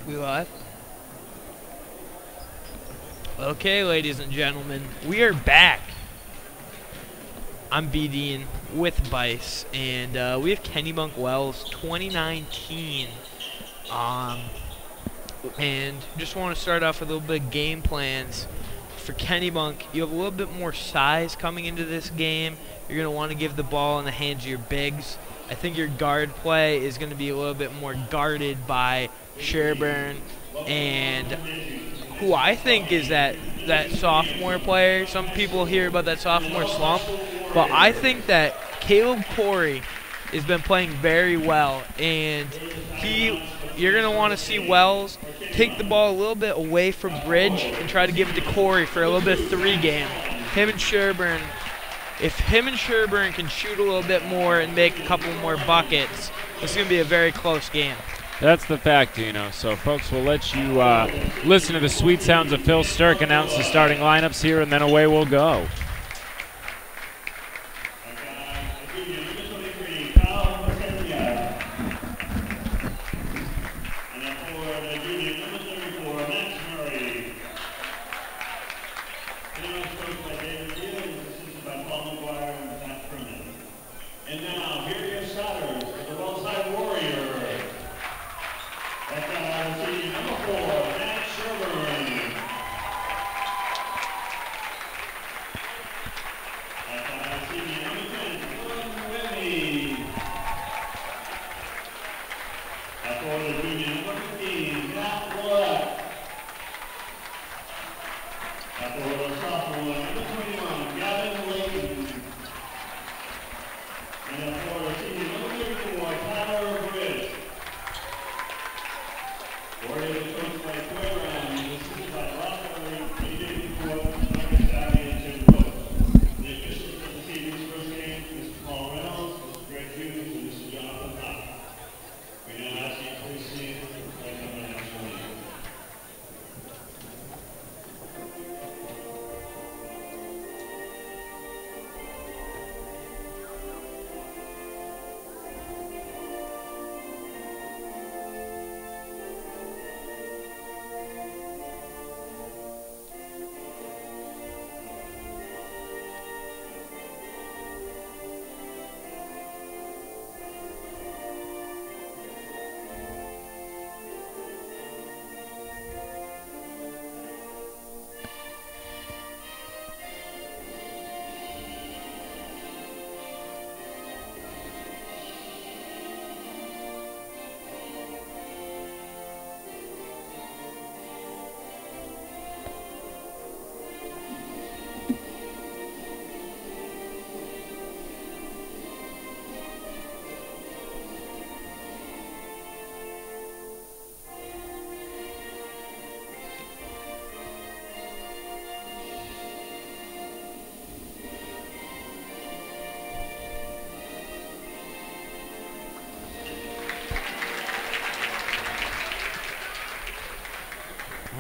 We live? Okay, ladies and gentlemen, we are back. I'm B-Dean with Bice, and we have Kennebunk Wells 2019. And just want to start off with a little bit of game plans. For Kennebunk, you have a little bit more size coming into this game. You're going to want to give the ball in the hands of your bigs. I think your guard play is going to be a little bit more guarded by Sherburne, and who I think is that sophomore player. Some people hear about that sophomore slump, but I think that Caleb Corey has been playing very well, and you're going to want to see Wells take the ball a little bit away from Bridge and try to give it to Corey for a little bit of three game. If him and Sherburne can shoot a little bit more and make a couple more buckets, it's going to be a very close game. That's the fact, Dino. So, folks, we'll let you listen to the sweet sounds of Phil Sturck announce the starting lineups here, and then away we'll go.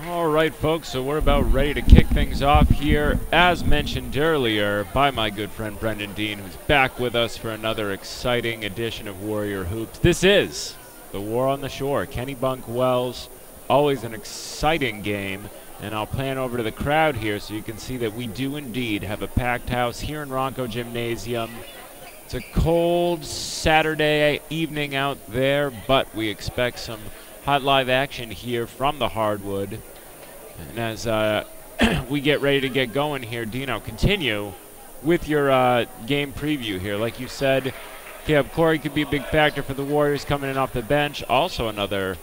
All right, folks, so we're about ready to kick things off here, as mentioned earlier by my good friend Brendan Dean, who's back with us for another exciting edition of Warrior Hoops. This is the War on the Shore. Kennebunk Wells, always an exciting game, and I'll pan over to the crowd here so you can see that we do indeed have a packed house here in Ronco Gymnasium. It's a cold Saturday evening out there, but we expect some hot live action here from the hardwood. And as we get ready to get going here, Dino, continue with your game preview here. Like you said, Caleb Corey could be a big factor for the Warriors coming in off the bench. Also another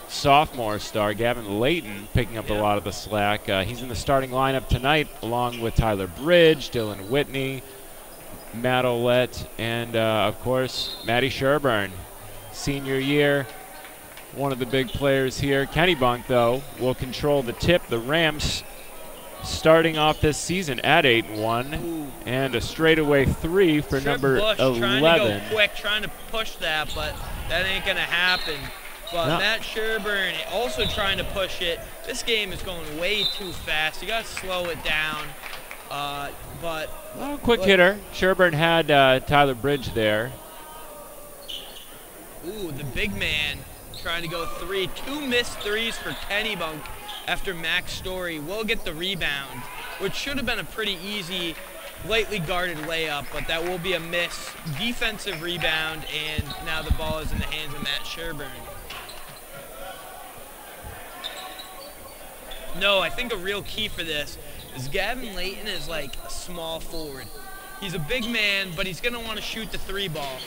sophomore star, Gavin Layton, picking up a lot of the slack. He's in the starting lineup tonight along with Tyler Bridge, Dylan Whitney, Matt Olette, and, of course, Matty Sherburne. Senior year, one of the big players here. Kennebunk, though, will control the tip. The Rams starting off this season at 8-1, and a straightaway three for number 11. Trying to go quick, trying to push that, but that ain't going to happen. But no. Matt Sherburne also trying to push it. This game is going way too fast. You got to slow it down. Quick hitter. Sherburne had Tyler Bridge there. Ooh, the big man trying to go three. 2 missed threes for Kennebunk after Max Story will get the rebound, which should have been a pretty easy, lightly guarded layup, but that will be a miss. Defensive rebound, and now the ball is in the hands of Matt Sherburne. No, I think a real key for this is Gavin Layton is like a small forward. He's a big man, but he's going to want to shoot the 3 ball.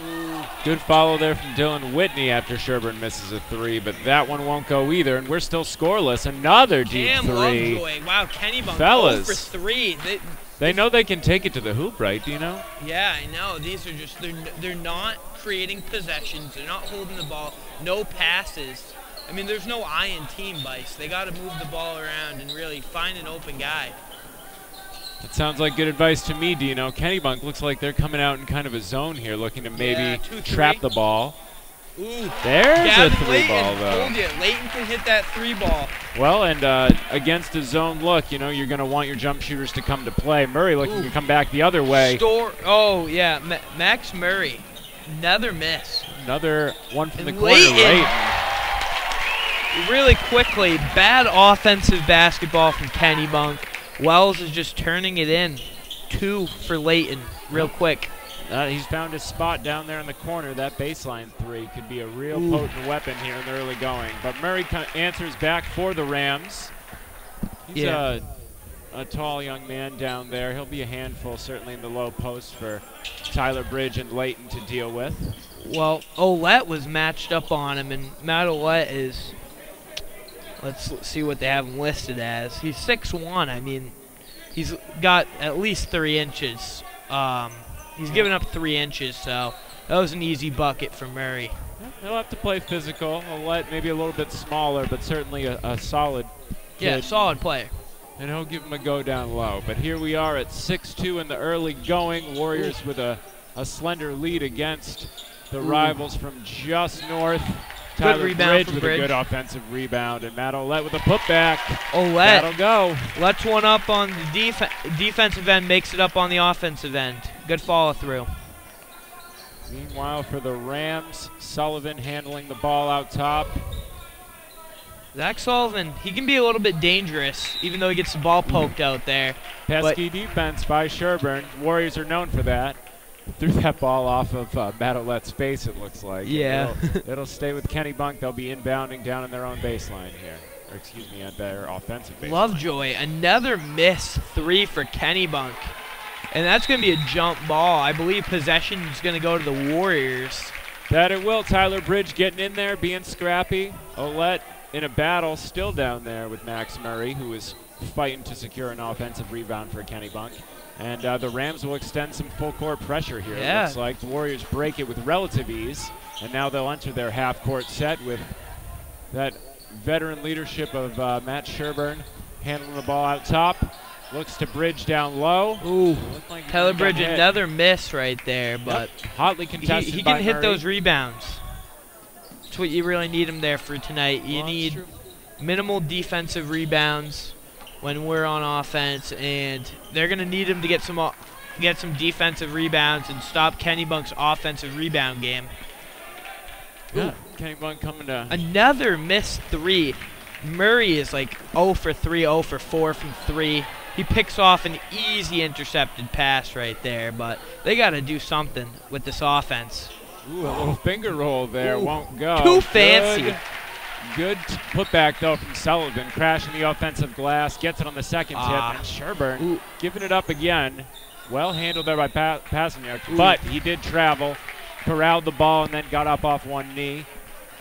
Ooh. Good follow there from Dylan Whitney after Sherburne misses a 3, but that one won't go either, and we're still scoreless. Another deep Cam 3. Lovejoy. Wow, Kennebunk 0 for 3. They know they can take it to the hoop, right? Do you know? Yeah, I know. These are just, they're not creating possessions. They're not holding the ball. No passes. I mean, there's no I in team, Bice. They got to move the ball around and really find an open guy. That sounds like good advice to me, Dino. Kennebunk looks like they're coming out in kind of a zone here, looking to maybe trap the ball. Ooh, there's a 3 ball, though. Told you, Layton can hit that 3 ball. Well, and against a zone look, you know, you're going to want your jump shooters to come to play. Murray looking to come back the other way. Oh, yeah, Max Murray. Another miss. Another one from the corner. Layton. Really quickly, bad offensive basketball from Kennebunk. Wells is just turning it in. 2 for Layton, real quick. He's found his spot down there in the corner. That baseline 3 could be a real potent weapon here in the early going. But Murray answers back for the Rams. He's a tall young man down there. He'll be a handful, certainly in the low post for Tyler Bridge and Layton to deal with. Well, Olette was matched up on him, and Matt Olette is... Let's see what they have him listed as. He's 6'1". I mean, he's got at least 3 inches. He's given up 3 inches, so that was an easy bucket for Murray. He'll have to play physical. Olette maybe a little bit smaller, but certainly a solid kid. Yeah, solid player. And he'll give him a go down low. But here we are at 6-2 in the early going. Warriors with a slender lead against the rivals from just north. Tyler rebound Bridge with a good offensive rebound, and Matt Olette with a putback. Olette. That'll go. Let's one up on the defensive end, makes it up on the offensive end. Good follow through. Meanwhile, for the Rams, Sullivan handling the ball out top. Zach Sullivan, he can be a little bit dangerous, even though he gets the ball poked out there. Pesky defense by Sherburne. Warriors are known for that. Threw that ball off of Matt Olette's face, it looks like. Yeah. It'll stay with Kennebunk. They'll be inbounding down in their own baseline here. Or excuse me, at their offensive baseline. Lovejoy, another miss 3 for Kennebunk. And that's going to be a jump ball. I believe possession is going to go to the Warriors. That it will. Tyler Bridge getting in there, being scrappy. Olette in a battle, still down there with Max Murray, who is fighting to secure an offensive rebound for Kennebunk. And the Rams will extend some full-court pressure here, it looks like. The Warriors break it with relative ease, and now they'll enter their half-court set with that veteran leadership of Matt Sherburne handling the ball out top. Looks to Bridge down low. Ooh, like Tyler Bridge, another miss right there, but hotly contested he can hit Murray. those rebounds. That's what you really need him there for tonight. You need minimal defensive rebounds when we're on offense, and they're going to need him to get some defensive rebounds and stop Kennebunk's offensive rebound game. Yeah, Kennebunk coming to... Another missed 3. Murray is like 0 for 3, 0 for 4 from 3. He picks off an easy intercepted pass right there, but they got to do something with this offense. Ooh, a little finger roll there. Won't go. Too fancy. Good putback, though, from Sullivan. Crashing the offensive glass. Gets it on the second tip. And Sherburne giving it up again. Well handled there by Pasaniuk. But he did travel. Corralled the ball and then got up off one knee.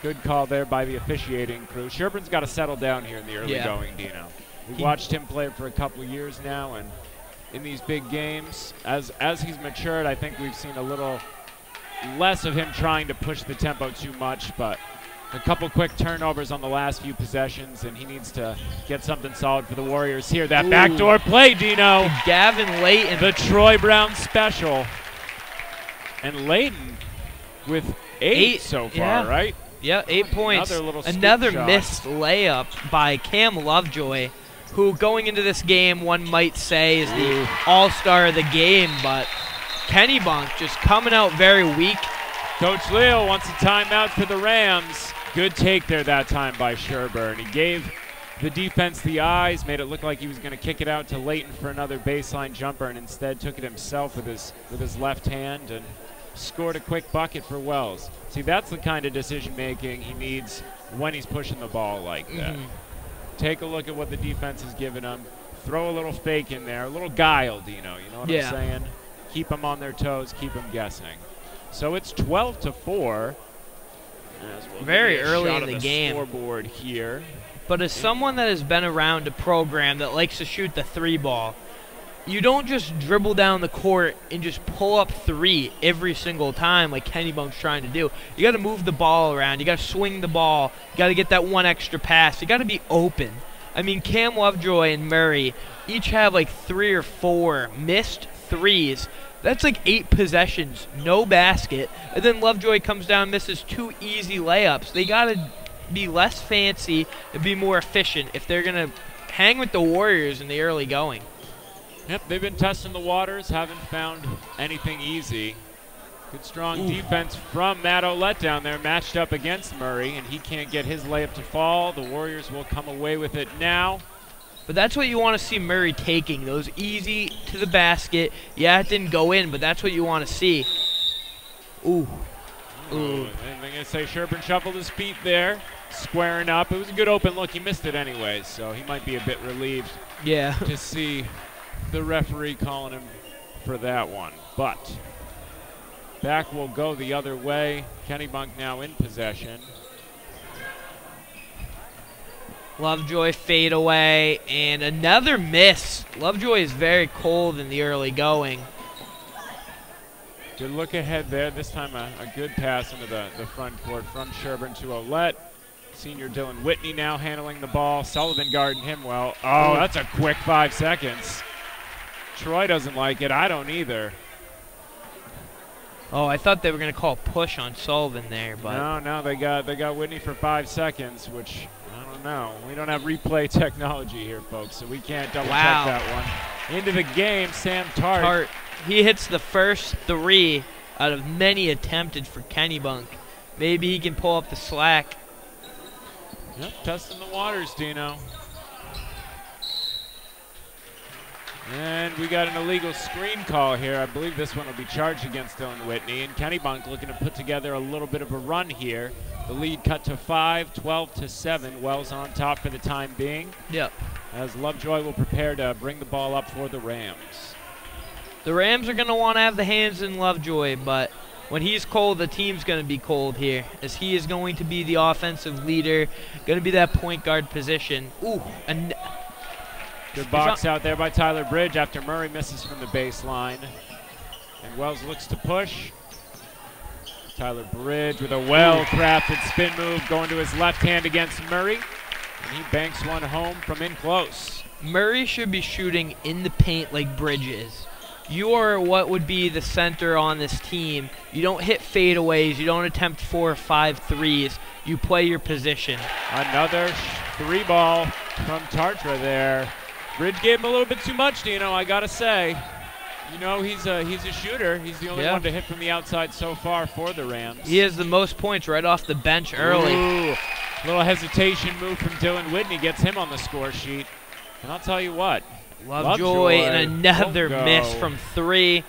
Good call there by the officiating crew. Sherburne's got to settle down here in the early going, Dino. We've watched him play for a couple of years now, and in these big games, as he's matured, I think we've seen a little less of him trying to push the tempo too much, but a couple quick turnovers on the last few possessions, and he needs to get something solid for the Warriors here. That backdoor play, Dino. Gavin Layton. The Troy Brown special. And Layton with 8 so far, right? Yeah, 8 points. Another missed layup by Cam Lovejoy, who going into this game one might say is the all-star of the game, but Kennebunk just coming out very weak. Coach Leal wants a timeout for the Rams. Good take there that time by Sherburne. He gave the defense the eyes, made it look like he was going to kick it out to Layton for another baseline jumper, and instead took it himself with his left hand and scored a quick bucket for Wells. See, that's the kind of decision-making he needs when he's pushing the ball like that. Take a look at what the defense has given him. Throw a little fake in there, a little guile, Dino. You know what I'm saying? Keep them on their toes, keep them guessing. So it's 12-4. Very early in the game. Scoreboard here. But as someone that has been around a program that likes to shoot the 3-ball, you don't just dribble down the court and just pull up 3 every single time like Kennebunk's trying to do. You got to move the ball around. You got to swing the ball. You got to get that one extra pass. You got to be open. I mean, Cam Lovejoy and Murray each have like 3 or 4 missed threes. That's like 8 possessions, no basket. And then Lovejoy comes down and misses 2 easy layups. They got to be less fancy and be more efficient if they're going to hang with the Warriors in the early going. Yep, they've been testing the waters, haven't found anything easy. Good strong defense from Matt Ouellette down there, matched up against Murray, and he can't get his layup to fall. The Warriors will come away with it now. But that's what you want to see Murray taking, those easy to the basket. Yeah, it didn't go in, but that's what you want to see. Ooh. And I'm going to say Sherburne shuffled his feet there, squaring up. It was a good open look. He missed it anyways, so he might be a bit relieved to see the referee calling him for that one. But back will go the other way. Kennebunk now in possession. Lovejoy fade away, and another miss. Lovejoy is very cold in the early going. Good look ahead there. This time a good pass into the front court from Sherburne to Ouellette. Senior Dylan Whitney now handling the ball. Sullivan guarding him well. Oh, that's a quick 5 seconds. Troy doesn't like it. I don't either. Oh, I thought they were going to call push on Sullivan there, but no, they got Whitney for 5 seconds, which I don't know. We don't have replay technology here, folks, so we can't double check that one. Into the game, Sam Tart. He hits the first 3 out of many attempted for Kennebunk. Maybe he can pull up the slack. Yep, testing the waters, Dino. And we got an illegal screen call here. I believe this one will be charged against Dylan Whitney. And Kennebunk looking to put together a little bit of a run here. The lead cut to 5, 12-7. Wells on top for the time being. Yep. As Lovejoy will prepare to bring the ball up for the Rams. The Rams are going to want to have the hands in Lovejoy, but when he's cold, the team's going to be cold here, as he is going to be the offensive leader, going to be that point guard position. Ooh, and good box out there by Tyler Bridge after Murray misses from the baseline. And Wells looks to push. Tyler Bridge with a well-crafted spin move going to his left hand against Murray. And he banks one home from in close. Murray should be shooting in the paint like Bridge is. You are what would be the center on this team. You don't hit fadeaways. You don't attempt 4 or 5 threes. You play your position. Another 3-ball from Tartra there. Bridge gave him a little bit too much, Dino, I got to say. You know, he's a shooter. He's the only one to hit from the outside so far for the Rams. He has the most points right off the bench early. Ooh, little hesitation move from Dylan Whitney gets him on the score sheet. And I'll tell you what. Lovejoy and another miss from 3.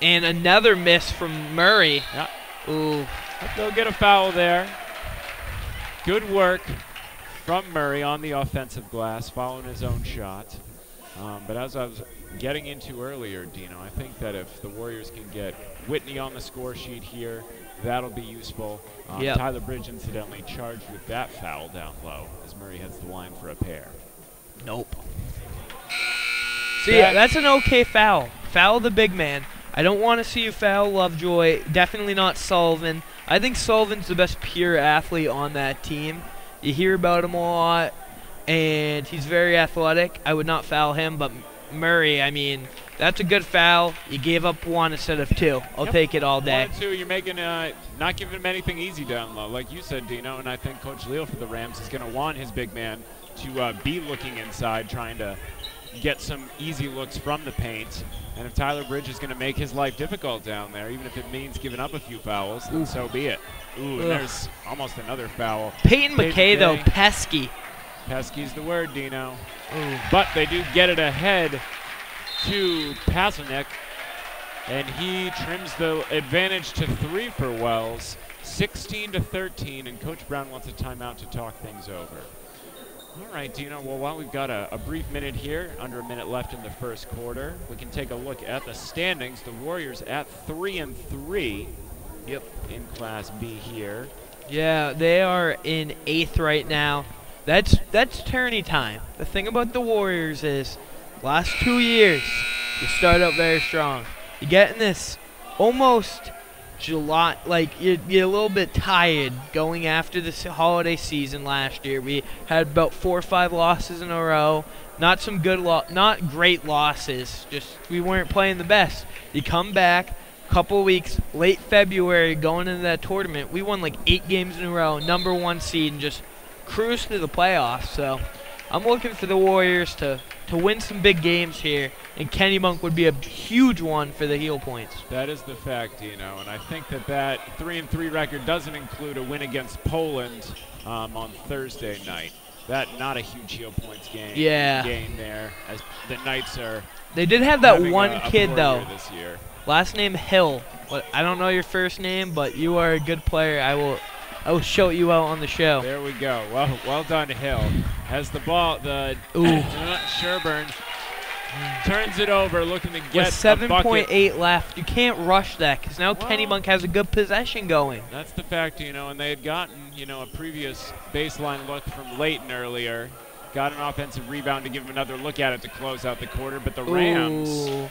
And another miss from Murray. Yeah. Ooh. They'll get a foul there. Good work from Murray on the offensive glass, following his own shot. But as I was getting into earlier, Dino, I think that if the Warriors can get Whitney on the score sheet here, that'll be useful. Tyler Bridge, incidentally, charged with that foul down low, as Murray heads the line for a pair. Nope. See, that's an okay foul. Foul the big man. I don't want to see you foul Lovejoy. Definitely not Sullivan. I think Sullivan's the best pure athlete on that team. You hear about him a lot, and he's very athletic. I would not foul him, but Murray, I mean, that's a good foul. You gave up 1 instead of 2. I'll take it all day. 1 2, you're making not giving him anything easy down low, like you said, Dino. And I think Coach Leal for the Rams is going to want his big man to be looking inside, trying to get some easy looks from the paint. And if Tyler Bridge is going to make his life difficult down there, even if it means giving up a few fouls, then so be it. Ooh, and there's almost another foul. Peyton McKay, though, pesky. Pesky's the word, Dino. Ooh. But they do get it ahead to Pasternak, and he trims the advantage to 3 for Wells, 16-13, and Coach Brown wants a timeout to talk things over. All right, Dino, well, while we've got a brief minute here, under a minute left in the first quarter, we can take a look at the standings. The Warriors at 3-3 in Class B here. Yeah, they are in 8th right now. That's tourney time. The thing about the Warriors is, last 2 years, you start out very strong. You get in this almost July, like you're a little bit tired going after this holiday season last year. We had about 4 or 5 losses in a row. Not some good, not great losses. Just we weren't playing the best. You come back, couple weeks, late February, going into that tournament. We won like 8 games in a row, #1 seed, and just cruised to the playoffs. So I'm looking for the Warriors to win some big games here, and Kennebunk would be a huge one for the heel points. That is the fact, Dino, and I think that 3-3 record doesn't include a win against Poland on Thursday night. That not a huge heel points game. Yeah. Game there, as the Knights are. They did have that one kid though. This year. Last name Hill. I don't know your first name, but you are a good player. I will show you out on the show. There we go. Well done, Hill. Has the ball, Sherburne turns it over, looking to get with 7.8 left. You can't rush that because now Kennebunk has a good possession going. That's the fact, and they had gotten, a previous baseline look from Leighton earlier. Got an offensive rebound to give him another look at it to close out the quarter, but the Rams. Ooh.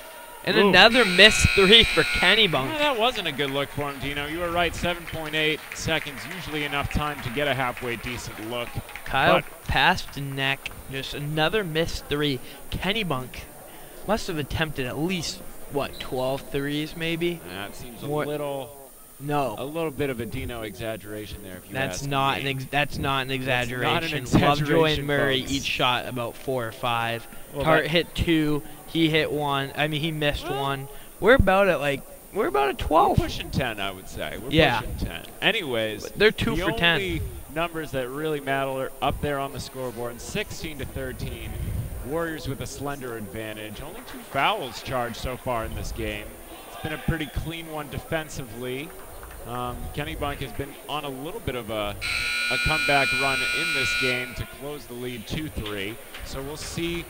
And another missed 3 for Kennebunk. Yeah, that wasn't a good look for him, Dino. You were right, 7.8 seconds, usually enough time to get a halfway decent look. Kyle Pasternak, just another missed 3. Kennebunk must have attempted at least, 12 threes maybe? That seems a More. A little bit of a Dino exaggeration there, if you that's ask not me. That's not an exaggeration. That's not an exaggeration, Lovejoy and Murray folks. each shot about 4 or 5. Well, Tart hit 2. He hit 1. I mean, he missed 1. We're about at 12. We're pushing 10, I would say. We're pushing 10. Anyways, but they're 2 for 10. The only numbers that really matter are up there on the scoreboard, 16-13. Warriors with a slender advantage. Only 2 fouls charged so far in this game. It's been a pretty clean one defensively. Kennebunk has been on a little bit of a comeback run in this game to close the lead 2-3. So we'll see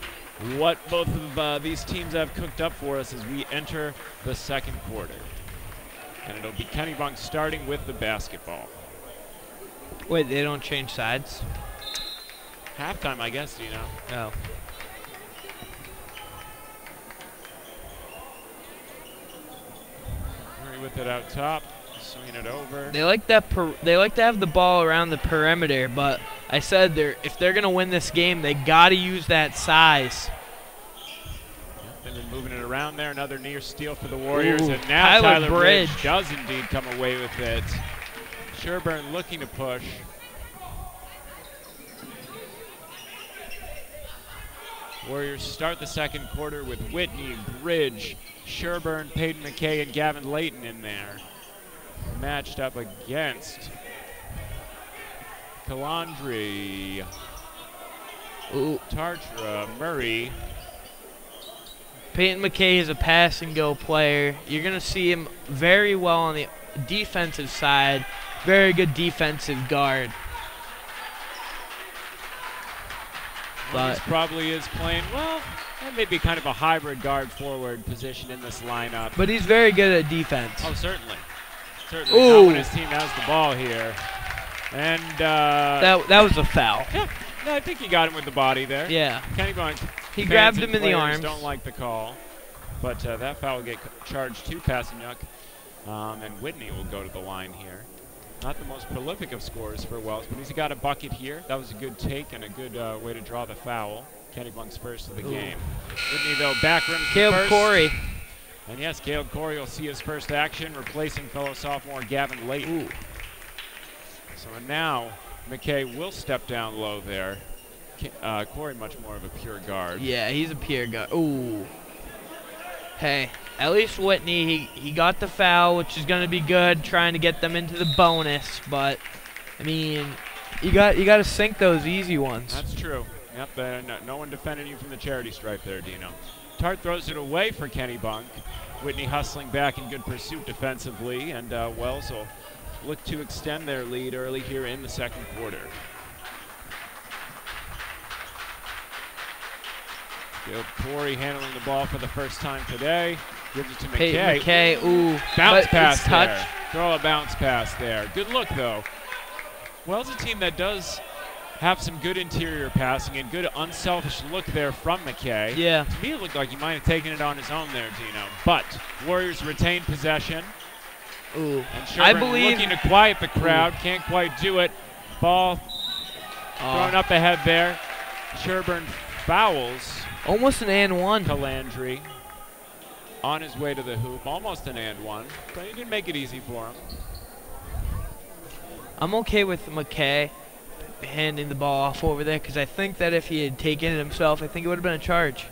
what both of these teams have cooked up for us as we enter the second quarter. And it'll be Kennebunk starting with the basketball. Wait, they don't change sides? Halftime, I guess, Oh. Murray with it out top, swinging it over. They like that. They like to have the ball around the perimeter, but I said if they're gonna win this game, they gotta use that size. They've been moving it around there. Another near steal for the Warriors, Ooh, and now Tyler Bridge Bridge does indeed come away with it. Sherburne looking to push. Warriors start the second quarter with Whitney, Bridge, Sherburne, Peyton McKay, and Gavin Leighton in there. Matched up against Calandri, Tartra, Murray. Peyton McKay is a pass and go player. You're gonna see him very well on the defensive side. Very good defensive guard. But probably is playing, well, that may be kind of a hybrid guard forward position in this lineup. But he's very good at defense. Oh, certainly. Certainly not when his team has the ball here. And that was a foul. Yeah, no, I think he got him with the body there. Yeah. Kennebunk. He grabbed him in the arms. Don't like the call. But that foul will get charged to Pasternak. And Whitney will go to the line here. Not the most prolific of scorers for Wells, but he's got a bucket here. That was a good take and a good way to draw the foul. Kennebunk's first of the game. Whitney, though, back rims Caleb Corey. And yes, Caleb Corey will see his first action, replacing fellow sophomore Gavin Leighton. So now McKay will step down low there. Corey much more of a pure guard. Yeah, he's a pure guard. Ooh. Hey, at least Whitney, he got the foul, which is going to be good, trying to get them into the bonus. But, I mean, you got to sink those easy ones. That's true. Yep, no one defended you from the charity stripe there, Dino. Tart throws it away for Kennebunk. Whitney hustling back in good pursuit defensively, and Wells will look to extend their lead early here in the second quarter. Caleb Corey handling the ball for the first time today. Gives it to McKay. McKay, ooh. Bounce pass there. Throw a bounce pass there. Good look, though. Wells a team that does have some good interior passing and good unselfish look there from McKay. Yeah. To me, it looked like he might have taken it on his own there, Dino. But Warriors retain possession. Ooh. And Sherburne looking to quiet the crowd. Ooh. Can't quite do it. Ball thrown up ahead there. Sherburne fouls. Almost an and one. Calandry on his way to the hoop. Almost an and one. But he didn't make it easy for him. I'm okay with McKay handing the ball off over there because I think that if he had taken it himself, I think it would have been a charge.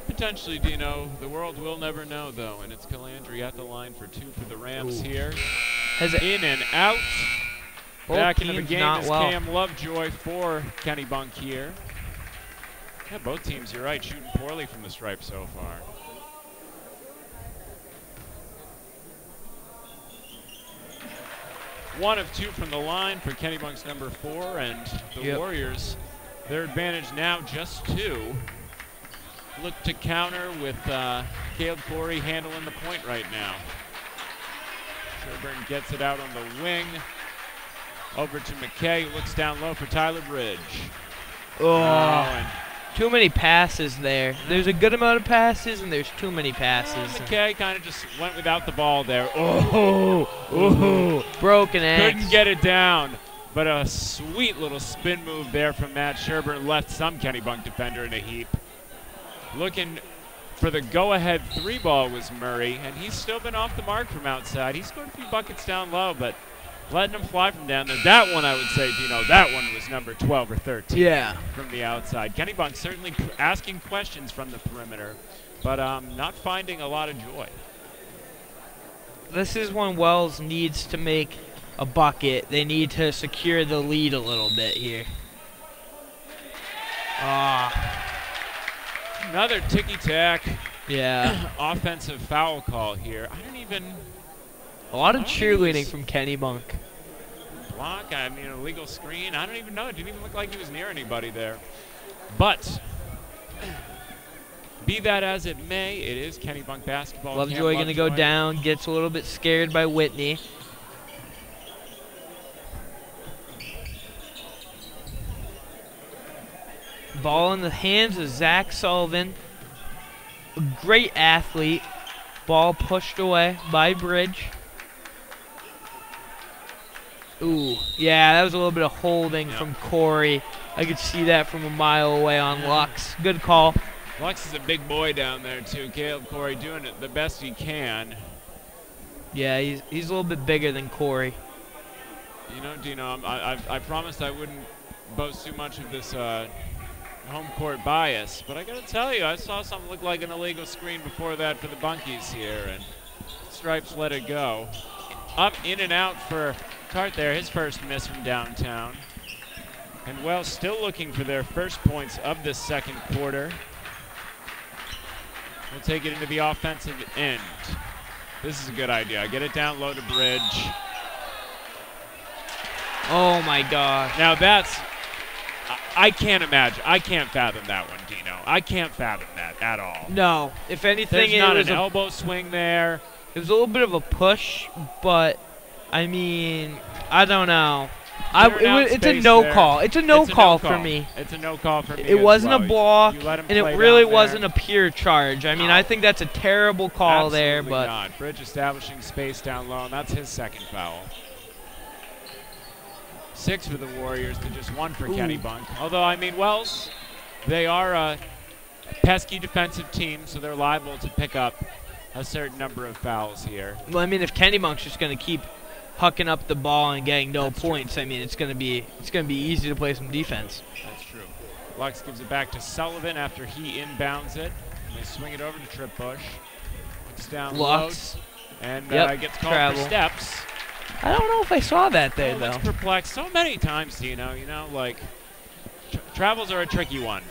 Potentially, Dino. The world will never know, though. And it's Calandry at the line for two for the Rams here. In and out. Back into the game is Cam Lovejoy for Kennebunk here. Yeah, both teams, you're right, shooting poorly from the stripe so far. One of two from the line for Kennebunk's number 4, and the Warriors, their advantage now just 2. Look to counter with Caleb Corey handling the point right now. Sherburne gets it out on the wing. Over to McKay, who looks down low for Tyler Bridge. Oh, too many passes there. There's a good amount of passes, and there's too many passes. McKay kind of just went without the ball there. Oh, broken eggs. Couldn't get it down, but a sweet little spin move there from Matt Sherburne left some Kennebunk defender in a heap. Looking for the go-ahead 3 ball was Murray, and he's still been off the mark from outside. He scored a few buckets down low, but letting him fly from down there. That one, I would say, Dino, that one was number 12 or 13 from the outside. Kennebunk certainly asking questions from the perimeter, but not finding a lot of joy. This is when Wells needs to make a bucket. They need to secure the lead a little bit here. Another ticky-tack offensive foul call here. I don't even... A lot of cheerleading from Kennebunk. Block, I mean, illegal screen. I don't even know. It didn't even look like he was near anybody there. But, be that as it may, it is Kennebunk basketball. Lovejoy going to go down, gets a little bit scared by Whitney. Ball in the hands of Zach Sullivan. A great athlete. Ball pushed away by Bridge. Ooh, yeah, that was a little bit of holding from Corey. I could see that from a mile away on Lux. Good call. Lux is a big boy down there, too. Caleb Corey doing it the best he can. Yeah, he's a little bit bigger than Corey. You know, Dino, I promised I wouldn't boast too much of this home court bias, but I got to tell you, I saw something look like an illegal screen before that for the Bunkies here, and Stripes let it go. Up, in and out for Tart there, his first miss from downtown. And Wells still looking for their first points of this second quarter. We'll take it into the offensive end. This is a good idea. Get it down low to Bridge. Oh my gosh. Now that's, I can't imagine, I can't fathom that one, Dino. I can't fathom that at all. No, if anything, there's not an elbow swing there. It was a little bit of a push, but I mean, I don't know. It's a no call. It's a no call for me. It's a no call for me. It wasn't a block, and it really wasn't a pure charge. I mean, I think that's a terrible call there, but not. Bridge establishing space down low, and that's his second foul. 6 for the Warriors to just 1 for Kennebunk. Although, I mean, Wells, they are a pesky defensive team, so they're liable to pick up a certain number of fouls here. Well, I mean, if Kennebunk's just going to keep hucking up the ball and getting no That's points, I mean, it's gonna be easy to play some defense. That's true. Lux gives it back to Sullivan after he inbounds it. And they swing it over to Trip Bush. Looks down Lux. low and gets called travel. for steps. I don't know if I saw that there, though. Looks perplexed so many times, Dino. You know, like, travels are a tricky one.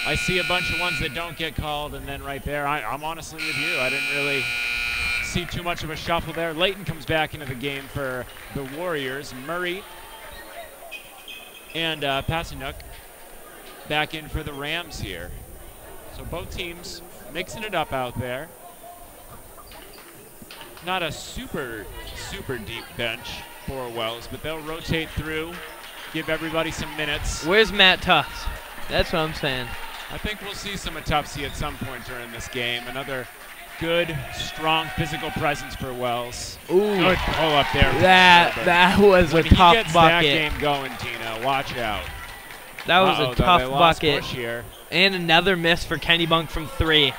I see a bunch of ones that don't get called, and then right there, I'm honestly with you. I didn't really see too much of a shuffle there. Layton comes back into the game for the Warriors. Murray and Passanuk back in for the Rams here. So both teams mixing it up out there. Not a super deep bench for Wells, but they'll rotate through, give everybody some minutes. Where's Matt Tufts? That's what I'm saying. I think we'll see some of Tuftsy at some point during this game. Another good, strong physical presence for Wells. Ooh. Good pull up there. That was a tough when he gets bucket. that game going, Dino, watch out. That was a tough they lost bucket. Bush here. And another miss for Kennebunk from 3.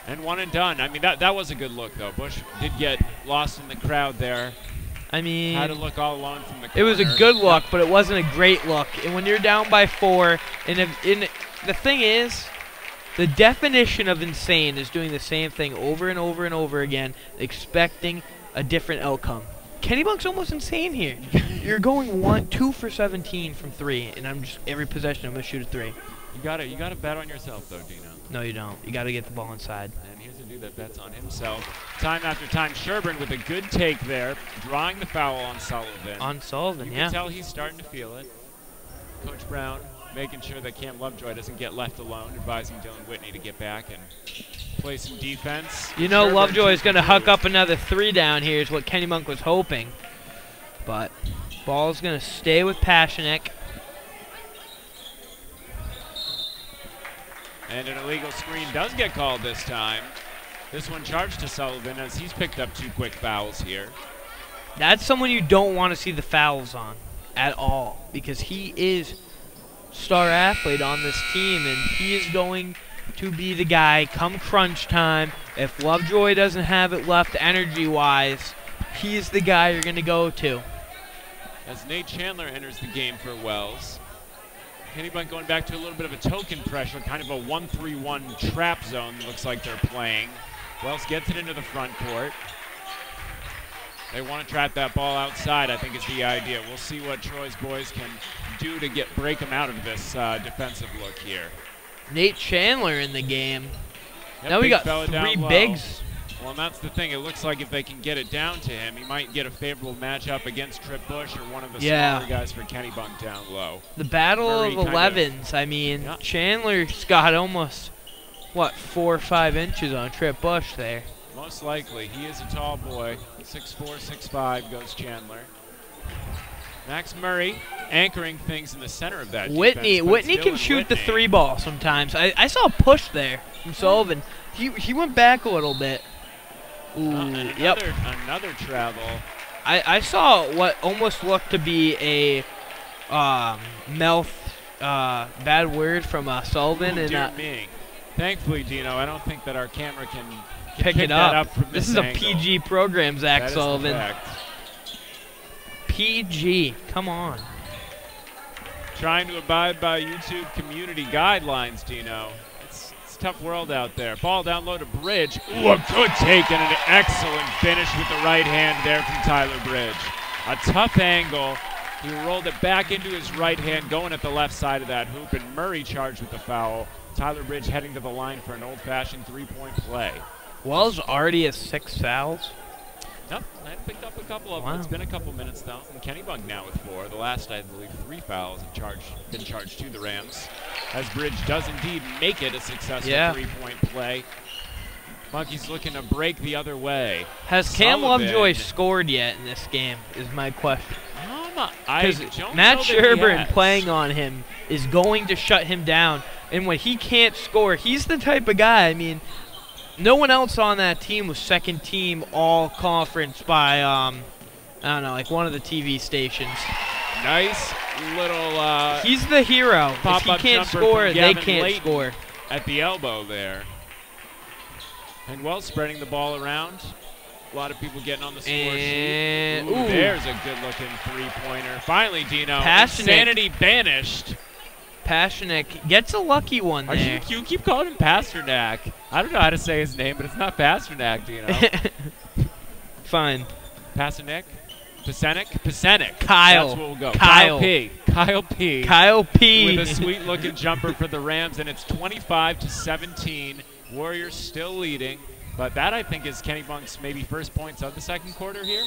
And one and done. I mean, that was a good look, though. Bush did get lost in the crowd there. I mean, had to look all alone from the corner. it was a good look, but it wasn't a great look. And when you're down by 4, the thing is, the definition of insane is doing the same thing over and over and over again, expecting a different outcome. Kennebunk's almost insane here. You're going 2 for 17 from 3, and I'm just every possession I'm gonna shoot a 3. You gotta bet on yourself, though, Dino. No, you don't. You gotta get the ball inside. And here's a dude that bets on himself. Time after time, Sherburne with a good take there, drawing the foul on Sullivan. On Sullivan, you yeah. can tell he's starting to feel it. Coach Brown making sure that Cam Lovejoy doesn't get left alone, advising Dylan Whitney to get back and play some defense. You know, Sherburne Lovejoy is going to huck up it. another 3 down here is what Kennebunk was hoping. But ball's going to stay with Pashanek. And an illegal screen does get called this time. This one charged to Sullivan as he's picked up 2 quick fouls here. That's someone you don't want to see the fouls on at all, because he is star athlete on this team, and he is going to be the guy come crunch time. If Lovejoy doesn't have it left energy-wise, he is the guy you're going to go to. As Nate Chandler enters the game for Wells. Kennebunk going back to a little bit of a token pressure, kind of a 1-3-1 trap zone looks like they're playing. Wells gets it into the front court. They want to trap that ball outside, I think is the idea. We'll see what Troy's boys can do to break them out of this defensive look here. Nate Chandler in the game. That now we got fella 3 down bigs. Well, and that's the thing. It looks like if they can get it down to him, he might get a favorable matchup against Trip Bush or one of the smaller guys for Kennebunk down low. The battle Murray of 11s. I mean, Chandler's got almost, what, 4 or 5 inches on Trip Bush there. Most likely. He is a tall boy. 6'4", 6'5", goes Chandler. Max Murray anchoring things in the center of that Whitney can shoot the 3 ball sometimes. I saw a push there from Sullivan. He went back a little bit. Ooh, another travel. I saw what almost looked to be a mouth bad word from Sullivan. Ooh, dear and me. Thankfully, Dino, I don't think that our camera can pick it that up. from This is angle. a PG program, Zach That Sullivan. is the fact. PG, come on. Trying to abide by YouTube community guidelines, Dino. It's a tough world out there. Ball down low to Bridge. Ooh, a good take and an excellent finish with the right hand there from Tyler Bridge. A tough angle. He rolled it back into his right hand, going at the left side of that hoop, and Murray charged with the foul. Tyler Bridge heading to the line for an old-fashioned 3-point play. Wells already has 6 fouls. Nope, I picked up a couple of them. Wow. It's been a couple minutes, though. And Kennebunk now with 4. The last, I believe, 3 fouls have been charged to the Rams. As Bridge does indeed make it a successful 3-point play. Monkey's looking to break the other way. Has Cam Sullivan. Lovejoy scored yet in this game is my question. Because Matt Sherburne playing on him is going to shut him down. And when he can't score, he's the type of guy, I mean, no one else on that team was second team all conference by, I don't know, like one of the TV stations. Nice little he's the hero. If he can't score, they can't score. At the elbow there. And Wells spreading the ball around. A lot of people getting on the score sheet. And Ooh, there's a good-looking three-pointer. Finally, Dino. Passionate. Insanity banished. Passionate gets a lucky one there. You keep calling him Pasternak. I don't know how to say his name, but it's not Pasternak, Dino. Fine. Pasternak? Pasenik. Kyle. That's what we'll go. Kyle P. Kyle P. Kyle P. With a sweet-looking jumper for the Rams, and it's 25-17. Warriors still leading. But that, I think, is Kennebunk's maybe first points of the second quarter here.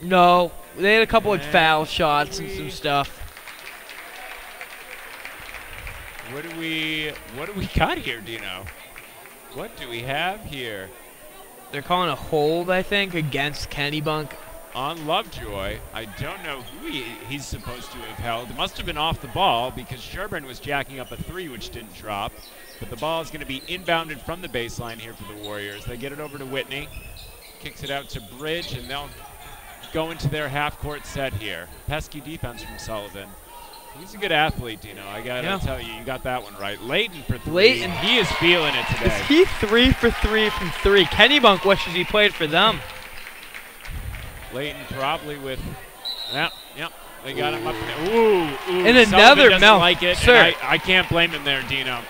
No, they had a couple of foul shots and some stuff. What do we got here, Dino? What do we have here? They're calling a hold, I think, against Kennebunk. On Lovejoy. I don't know who he's supposed to have held. It must have been off the ball because Sherburne was jacking up a three, which didn't drop. But the ball is going to be inbounded from the baseline here for the Warriors. They get it over to Whitney. Kicks it out to Bridge, and they'll go into their half-court set here. Pesky defense from Sullivan. He's a good athlete, Dino. I got to tell you, you got that one right. Leighton for three. Leighton. He is feeling it today. Is he 3 for 3 from 3? Kennebunk wishes he played for them. Leighton probably with, yep, they got him up there. Ooh, and another doesn't like it. Sir. I can't blame him there, Dino.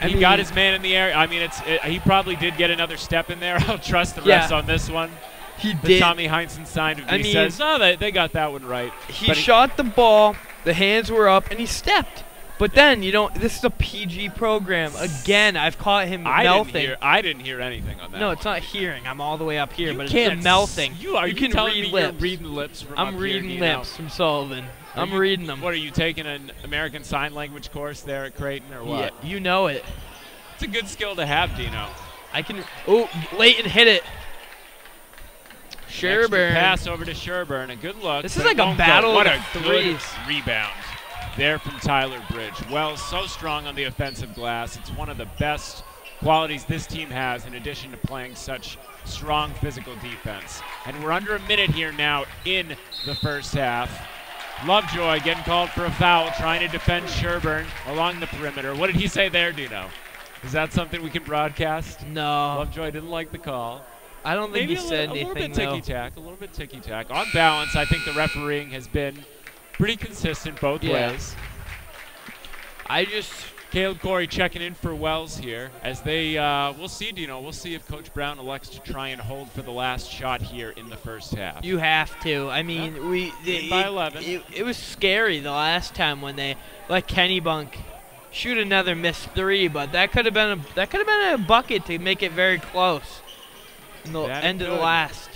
He got his man in the air. I mean, he probably did get another step in there. I'll trust the refs on this one. He did. Tommy Heinsohn signed it. He says, no, they got that one right. He shot the ball, the hands were up, and he stepped. But then, this is a PG program. Again, I've caught him melting. I didn't hear anything on that. No, it's not hearing. I'm all the way up here, but it's melting. You can telling read me lips. You're reading lips from I'm up reading here, lips from Sullivan. I'm reading them. What, are you taking an American Sign Language course there at Creighton or what? Yeah, you know it. It's a good skill to have, Dino. Oh, Leighton hit it. Sherburne. Pass over to Sherburne. A good look. This is like a battle What of a threes. good rebound there from Tyler Bridge. Wells so strong on the offensive glass. It's one of the best qualities this team has in addition to playing such strong physical defense. And we're under a minute here now in the first half. Lovejoy getting called for a foul, trying to defend Sherburne along the perimeter. What did he say there, Dino? Is that something we can broadcast? No. Lovejoy didn't like the call. I don't think he said anything, a little bit ticky-tack. On balance, I think the refereeing has been pretty consistent both ways. Caleb Corey checking in for Wells here as they, we'll see, Dino. We'll see if Coach Brown elects to try and hold for the last shot here in the first half. You have to. I mean, by 11. It was scary the last time when they let Kennebunk shoot another missed three, but that could have been a bucket to make it very close in the end of the last.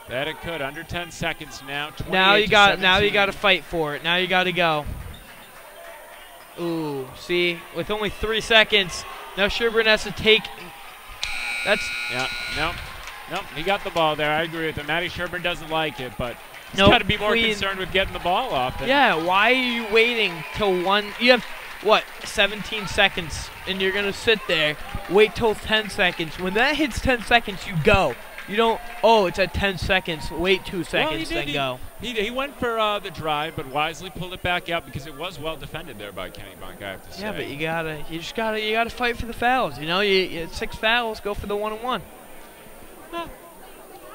That it could. Under 10 seconds now. Now you got to fight for it. Now you got to go. Ooh, see, with only 3 seconds, now Sherburne has to take. Nope. He got the ball there. I agree with him. Matty Sherburne doesn't like it, but he's got to be more concerned with getting the ball off. Yeah, why are you waiting till one? You have, what, 17 seconds, and you're going to sit there, wait till 10 seconds. When that hits 10 seconds, you go. You don't, it's at 10 seconents, wait 2 seconds, then go. He went for the drive, but wisely pulled it back out because it was well defended there by Kennebunk, I have to say. Yeah, but you gotta fight for the fouls. You 6 fouls, go for the 1-on-1.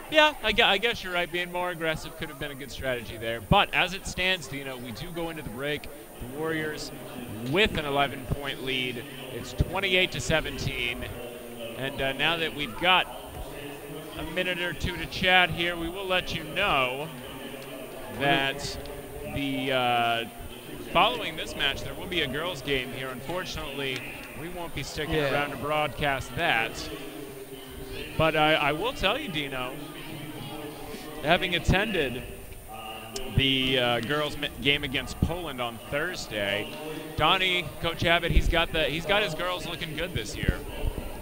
Yeah, I guess you're right. Being more aggressive could have been a good strategy there. But as it stands, Dino, we do go into the break. The Warriors with an 11-point lead. It's 28-17. And now that we've got a minute or two to chat here, we will let you know that the following this match, there will be a girls' game here. Unfortunately, we won't be sticking around to broadcast that. But I will tell you, Dino, having attended the girls' game against Poland on Thursday, Donnie, Coach Abbott, he's got his girls looking good this year.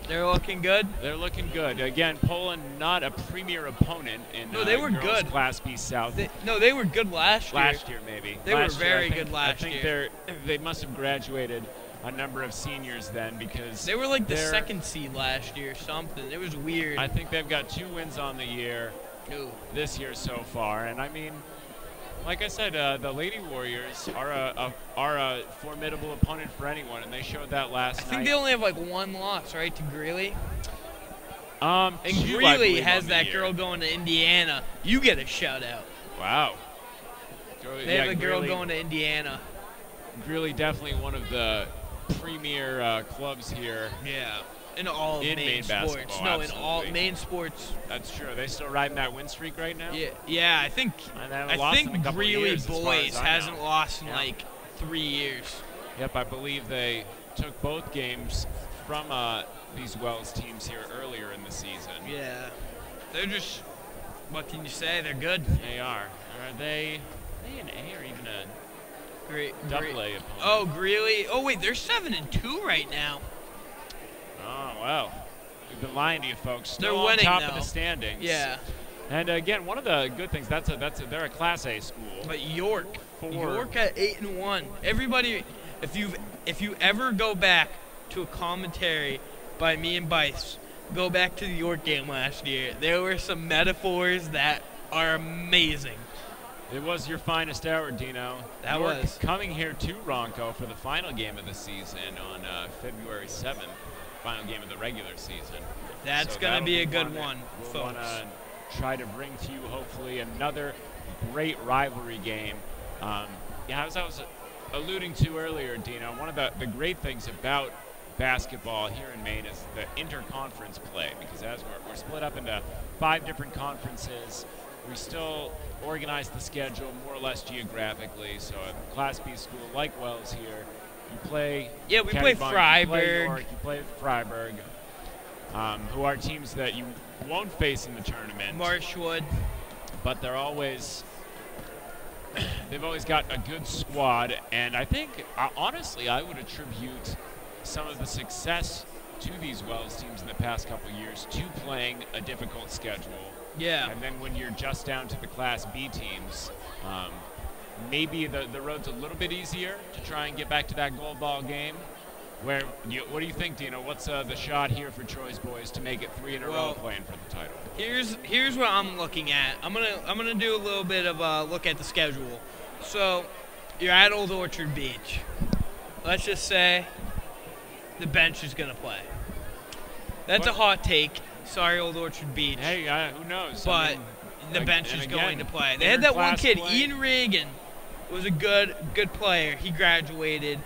They're looking good? They're looking good. Again, Poland not a premier opponent in they were girls' good. Class B South. They were good last year. Last year, maybe. They were very good last year. I think they must have graduated a number of seniors then because they were like the second seed last year or something. It was weird. I think they've got 2 wins on the year this year so far. And, I mean, like I said, the Lady Warriors are a formidable opponent for anyone, and they showed that last night. I think they only have like 1 loss, right, to Greeley? And two, I Greeley believe, has on the that year. girl going to Indiana. You get a shout out. Wow. They have a girl Greeley, going to Indiana. Greeley definitely one of the premier clubs here. Yeah. In all of In Maine Maine sports. basketball, No, in all absolutely. Maine sports. That's true. Are they still riding that win streak right now? Yeah. I think And they haven't lost in a couple Greeley years, as far boys as I hasn't know. lost in Yeah. like 3 years. Yep, I believe they took both games from these Wells teams here earlier in the season. Yeah. They're just, what can you say? They're good. They are. Are they an A or even a Great. double A opponent? Oh, Greeley. Oh, wait, they're 7-2 right now. Oh, wow. We've been lying to you folks. They're Still winning, on top of though. the standings. Yeah. And again, one of the good things, they're a Class A school. But York For- York at 8-1. Everybody, if you ever go back to a commentary by me and Bice, go back to the York game last year. There were some metaphors that are amazing. It was your finest hour, Dino. That York was. coming here to Ronco for the final game of the season on February 7th, final game of the regular season. That's So going to that'll be a good fun. one, We'll folks. want to try to bring to you, hopefully, another great rivalry game. As I was alluding to earlier, Dino, one of the great things about basketball here in Maine is the interconference play, because as we're split up into 5 different conferences, we still organize the schedule more or less geographically. So a Class B school like Wells here, you play Yeah, we play Kennebunk, you play Freiburg. York, you play Freiburg, who are teams that you won't face in the tournament. Marshwood. But they've always got a good squad, and I think, honestly, I would attribute some of the success to these Wells teams in the past couple years to playing a difficult schedule. Yeah. And then when you're just down to the Class B teams, maybe the road's a little bit easier to try and get back to that gold ball game. What do you think, Dino? What's the shot here for Troy's boys to make it 3 in a row playing for the title? Here's what I'm looking at. I'm gonna do a little bit of a look at the schedule. So you're at Old Orchard Beach. Let's just say the bench is gonna play. That's a hot take. Sorry, Old Orchard Beach. Hey, who knows? But the bench is going to play. They they're had that one class kid, play. Ian Reagan, was a good player. He graduated.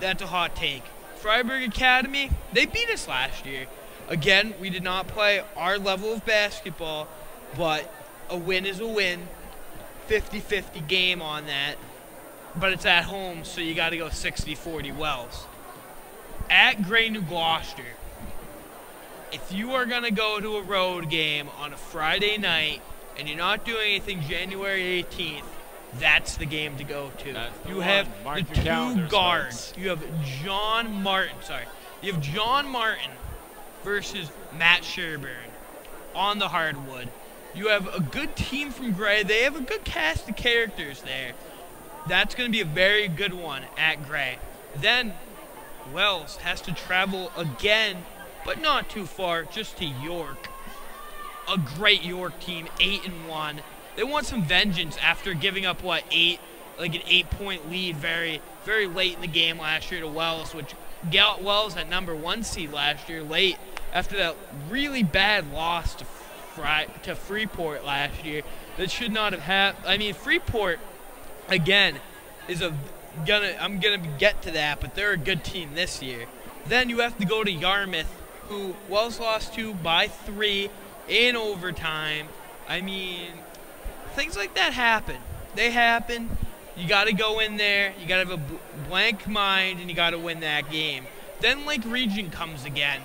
That's a hot take. Freiburg Academy, they beat us last year. Again, we did not play our level of basketball, but a win is a win. 50-50 game on that. But it's at home, so you got to go 60-40 Wells. At Gray New Gloucester, if you are going to go to a road game on a Friday night and you're not doing anything January 18th, that's the game to go to. You have Mark the your 2 calendars, guards. folks. You have John Martin. You have John Martin versus Matt Sherburne on the hardwood. You have a good team from Gray. They have a good cast of characters there. That's going to be a very good one at Gray. Then Wells has to travel again, but not too far, just to York. A great York team, 8-1. They want some vengeance after giving up an 8-point lead very, very late in the game last year to Wells, which got Wells at number 1 seed last year late after that really bad loss to Freeport last year. That should not have happened. I mean, Freeport again is I'm gonna get to that, but they're a good team this year. Then you have to go to Yarmouth, who Wells lost to by 3 in overtime. I mean, things like that happen. They happen. You got to go in there. You got to have a blank mind, and you got to win that game. Then Lake Region comes again.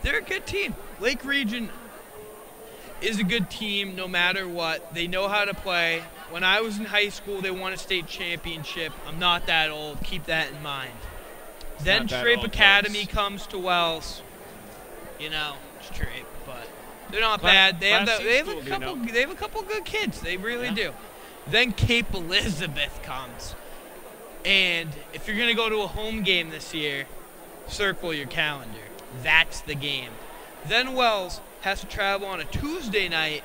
They're a good team. Lake Region is a good team no matter what. They know how to play. When I was in high school, they won a state championship. I'm not that old. Keep that in mind. Then Trape Academy comes to Wells. You know, it's Trape, but they're not bad. They have a couple good kids. They really do. Then Cape Elizabeth comes. And if you're going to go to a home game this year, circle your calendar. That's the game. Then Wells has to travel on a Tuesday night,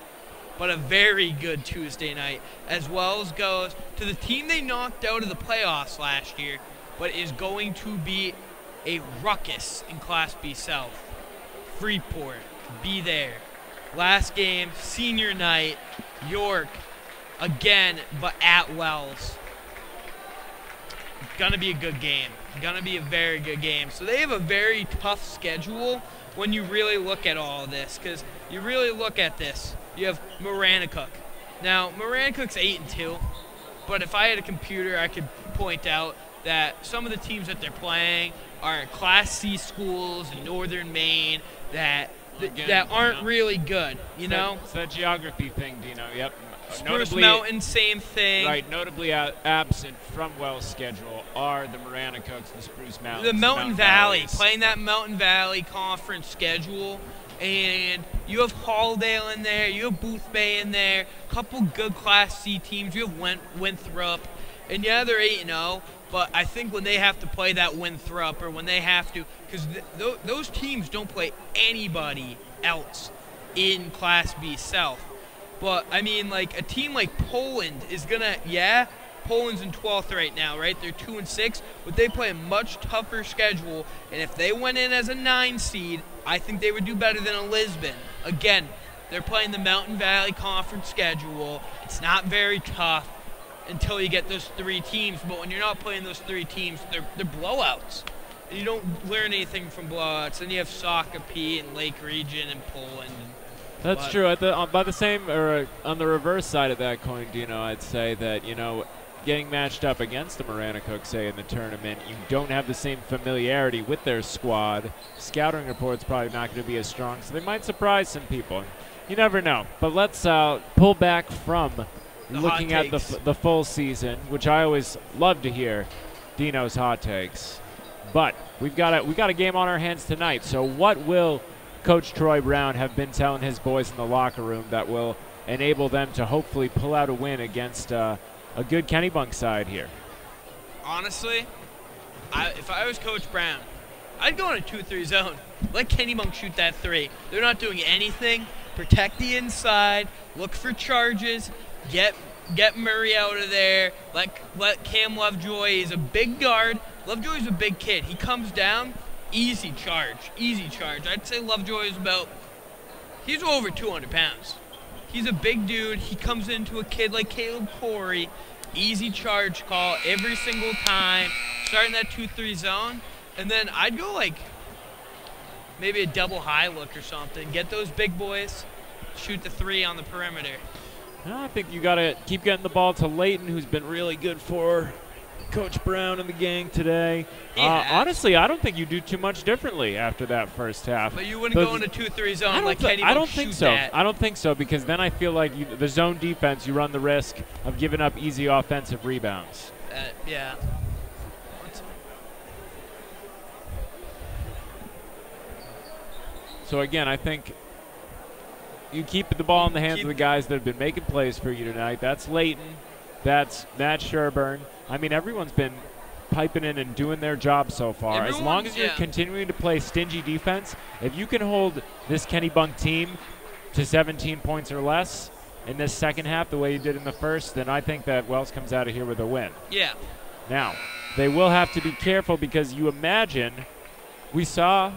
but a very good Tuesday night, as Wells goes to the team they knocked out of the playoffs last year, but is going to be a ruckus in Class B South. Freeport. be there. Last game, senior night, York again, but at Wells. Gonna be a good game. Gonna be a very good game. So they have a very tough schedule when you really look at all of this, because you really look at this. You have Maranacook. Now, Maranacook's 8-2, but if I had a computer, I could point out that some of the teams that they're playing are Class C schools in northern Maine that aren't really good, you know? It's that geography thing, Dino, yep. Spruce Mountain, same thing. Right, notably absent from Wells' schedule are the Maranacooks, the Spruce Mountains. The Mountain Valley, playing that Mountain Valley Conference schedule. And you have Halldale in there, you have Booth Bay in there, a couple good Class C teams. You have Winthrop. And yeah, they're 8-0, but I think when they have to play that Winthrop, or when they have to, because those teams don't play anybody else in Class B South. But, I mean, like, a team like Poland is going to, yeah, Poland's in 12th right now, right? They're 2-6, but they play a much tougher schedule. And if they went in as a 9 seed, I think they would do better than a Lisbon. Again, they're playing the Mountain Valley Conference schedule. It's not very tough until you get those 3 teams. But when you're not playing those 3 teams, they're blowouts. And you don't learn anything from blowouts. Then you have Shakopee and Lake Region and Poland. That's true. By the same, or on the reverse side of that coin, Dino, I'd say that, you know, getting matched up against the Maranacook, say, in the tournament, you don't have the same familiarity with their squad. Scouting report's probably not going to be as strong, so they might surprise some people. You never know. But let's pull back from looking at the full season, which I always love to hear Dino's hot takes. But we got a game on our hands tonight. So what will Coach Troy Brown have been telling his boys in the locker room that will enable them to hopefully pull out a win against a good Kennebunk side here? Honestly, if I was Coach Brown, I'd go in a 2-3 zone. Let Kennebunk shoot that 3. They're not doing anything. Protect the inside. Look for charges. Get Murray out of there. Let Cam Lovejoy. He's a big guard. Lovejoy's a big kid. He comes down. Easy charge. Easy charge. I'd say Lovejoy is he's over 200 pounds. He's a big dude. He comes into a kid like Caleb Corey. Easy charge call every single time. Starting that 2-3 zone. And then I'd go like maybe a double high look or something. Get those big boys. Shoot the 3 on the perimeter. I think you got to keep getting the ball to Layton, who's been really good for Coach Brown and the gang today. Honestly, I don't think you do too much differently after that first half. But you wouldn't go into 2-3 zone like Kennebunk. I don't think so. I don't think so, because then I feel like the zone defense, you run the risk of giving up easy offensive rebounds. Yeah. So again, I think you keep the ball in the hands of the guys that have been making plays for you tonight. That's Layton. That's Matt Sherburne. I mean, everyone's been piping in and doing their job so far. As long as you're continuing to play stingy defense, if you can hold this Kennebunk team to 17 points or less in this second half the way you did in the first, then I think that Wells comes out of here with a win. Yeah. Now, they will have to be careful, because you imagine we saw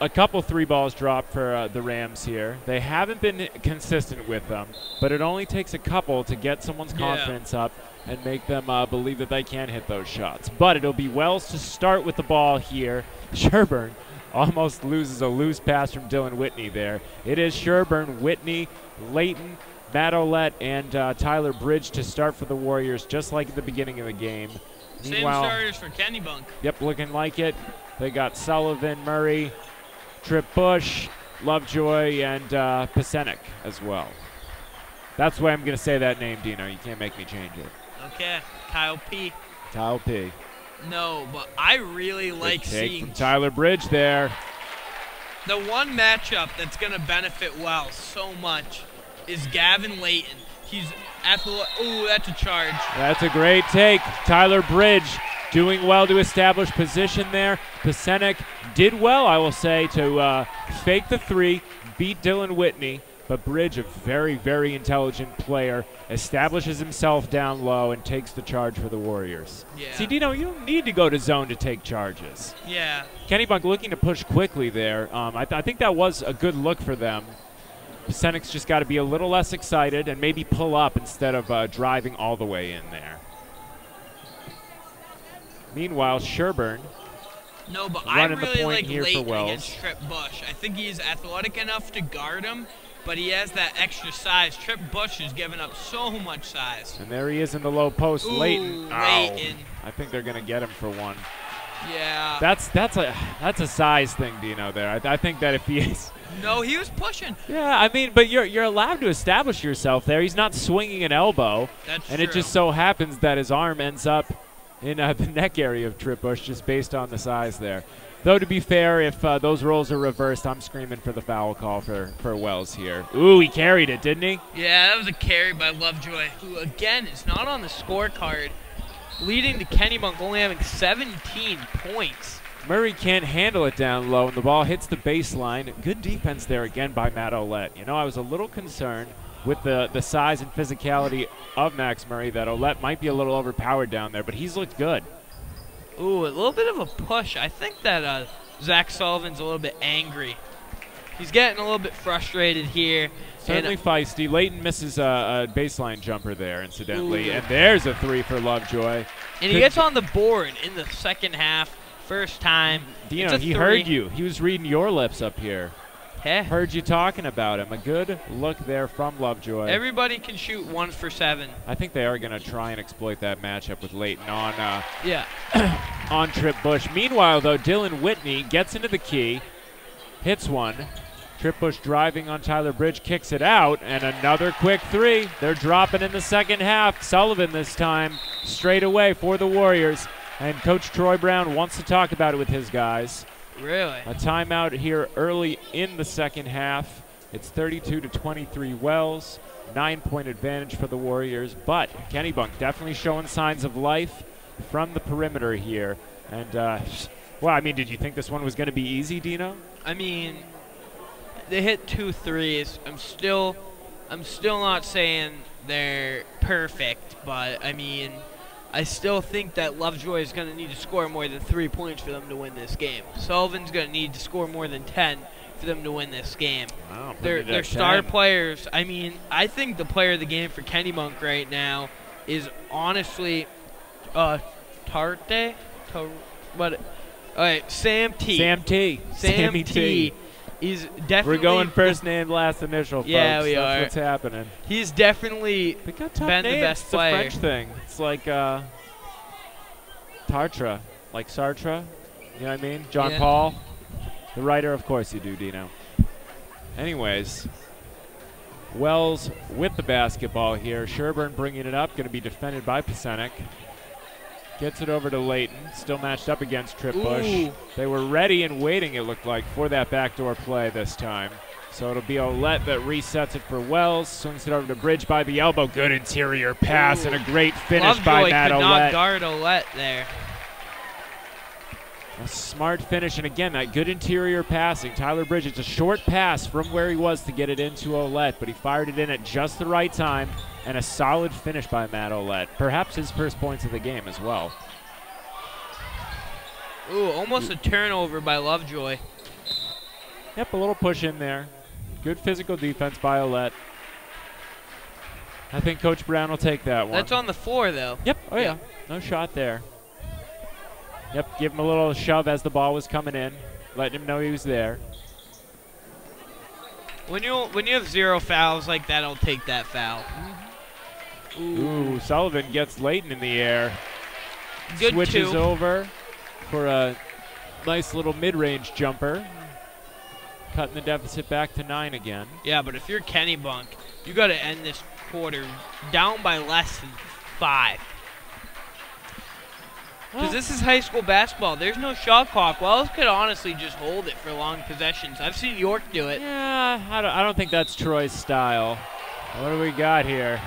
a couple 3 balls drop for the Rams here. They haven't been consistent with them, but it only takes a couple to get someone's confidence up and make them believe that they can hit those shots. But it'll be Wells to start with the ball here. Sherburne almost loses a loose pass from Dylan Whitney there. It is Sherburne, Whitney, Layton, Matt Olette, and Tyler Bridge to start for the Warriors, just like at the beginning of the game. Same starters for Kennebunk. Yep, looking like it. They got Sullivan, Murray, Trip Bush, Lovejoy, and Pasenik as well. That's why I'm going to say that name, Dino. You can't make me change it. Okay, Kyle P. Kyle P. No, but I really like seeing from Tyler Bridge there. The one matchup that's going to benefit Wells so much is Gavin Layton. He's athletic. Ooh, that's a charge. That's a great take. Tyler Bridge doing well to establish position there. Pasenik did well, I will say, to fake the 3, beat Dylan Whitney, But Bridge, a very, very intelligent player, establishes himself down low and takes the charge for the Warriors. Yeah. See, Dino, you don't need to go to zone to take charges. Yeah. Kennebunk looking to push quickly there. I think that was a good look for them. Senex just got to be a little less excited and maybe pull up instead of driving all the way in there. Meanwhile, Sherburne No, but I running the really point like here for Leighton Wells. against Trip Bush. I think he's athletic enough to guard him, but he has that extra size. Trip Bush is giving up so much size. And there he is in the low post, Ooh, Leighton. Leighton. I think they're going to get him for one. Yeah. That's a size thing, Dino. There, I think that if he is. No, he was pushing. Yeah, I mean, but you're allowed to establish yourself there. He's not swinging an elbow, That's and true. it just so happens that his arm ends up in the neck area of Trip Bush, just based on the size there. Though, to be fair, if those roles are reversed, I'm screaming for the foul call for Wells here. Ooh, he carried it, didn't he? Yeah, that was a carry by Lovejoy, who, again, is not on the scorecard, leading to Kennebunk only having 17 points. Murray can't handle it down low, and the ball hits the baseline. Good defense there again by Matt Ouellette. You know, I was a little concerned with the size and physicality of Max Murray that Ouellette might be a little overpowered down there, but he's looked good. Ooh, a little bit of a push. I think that Zach Sullivan's a little bit angry. He's getting a little bit frustrated here. Certainly feisty. Leighton misses a baseline jumper there, incidentally. Ooh. And there's a three for Lovejoy. And he gets on the board in the second half, first time. Dino, It's a he three. heard you. He was reading your lips up here. Yeah. Heard you talking about him. A good look there from Lovejoy. Everybody can shoot 1 for 7. I think they are going to try and exploit that matchup with Leighton on Yeah. on Trip Bush. Meanwhile, though, Dylan Whitney gets into the key, hits one. Trip Bush driving on Tyler Bridge, kicks it out, and another quick three. They're dropping in the second half. Sullivan this time straight away for the Warriors. And Coach Troy Brown wants to talk about it with his guys. Really? A timeout here early in the second half. It's 32-23 Wells. 9-point advantage for the Warriors. But Kennebunk definitely showing signs of life from the perimeter here. And, well, I mean, did you think this one was going to be easy, Dino? I mean, they hit 2 threes. I'm still not saying they're perfect, but I mean, I still think that Lovejoy is going to need to score more than 3 points for them to win this game. Sullivan's going to need to score more than 10 for them to win this game. Wow, Their star players. I mean, I think the player of the game for Kennebunk right now is honestly Tarte. What? All right, Sam T. Sam T. Sammy T. Is definitely. We're going first name, last initial, folks. Yeah, we That's are. what's happening. He's definitely They got tough been the names. best It's a player. French thing. It's like Tartre, like Sartre. You know what I mean? John Yeah. Paul, the writer. Of course you do, Dino. Anyways, Wells with the basketball here. Sherburne bringing it up. Going to be defended by Pasenik. Gets it over to Leighton. Still matched up against Trip Bush. Ooh. They were ready and waiting, it looked like, for that backdoor play this time. So it'll be Ouellette that resets it for Wells. Swings it over to Bridge by the elbow. Good interior pass and a great finish by Lovejoy Matt could not Ouellette. guard Ouellette there. A smart finish, and again, that good interior passing. Tyler Bridge, it's a short pass from where he was to get it into Ouellette, but he fired it in at just the right time, and a solid finish by Matt Ouellette. Perhaps his first points of the game as well. Ooh, almost a turnover by Lovejoy. Yep, a little push in there. Good physical defense by Ouellette. I think Coach Brown will take that one. That's on the floor, though. Yep. Oh, yeah. No shot there. Yep, give him a little shove as the ball was coming in, letting him know he was there. When you have 0 fouls like that, I'll take that foul. Ooh, Sullivan gets Leighton in the air. Good Switches 2. over for a nice little mid-range jumper. Cutting the deficit back to 9 again. Yeah, but if you're Kennebunk, you got to end this quarter down by less than 5. Because this is high school basketball. There's no shot clock. Wells could honestly just hold it for long possessions. I've seen York do it. Yeah, I don't think that's Troy's style. What do we got here?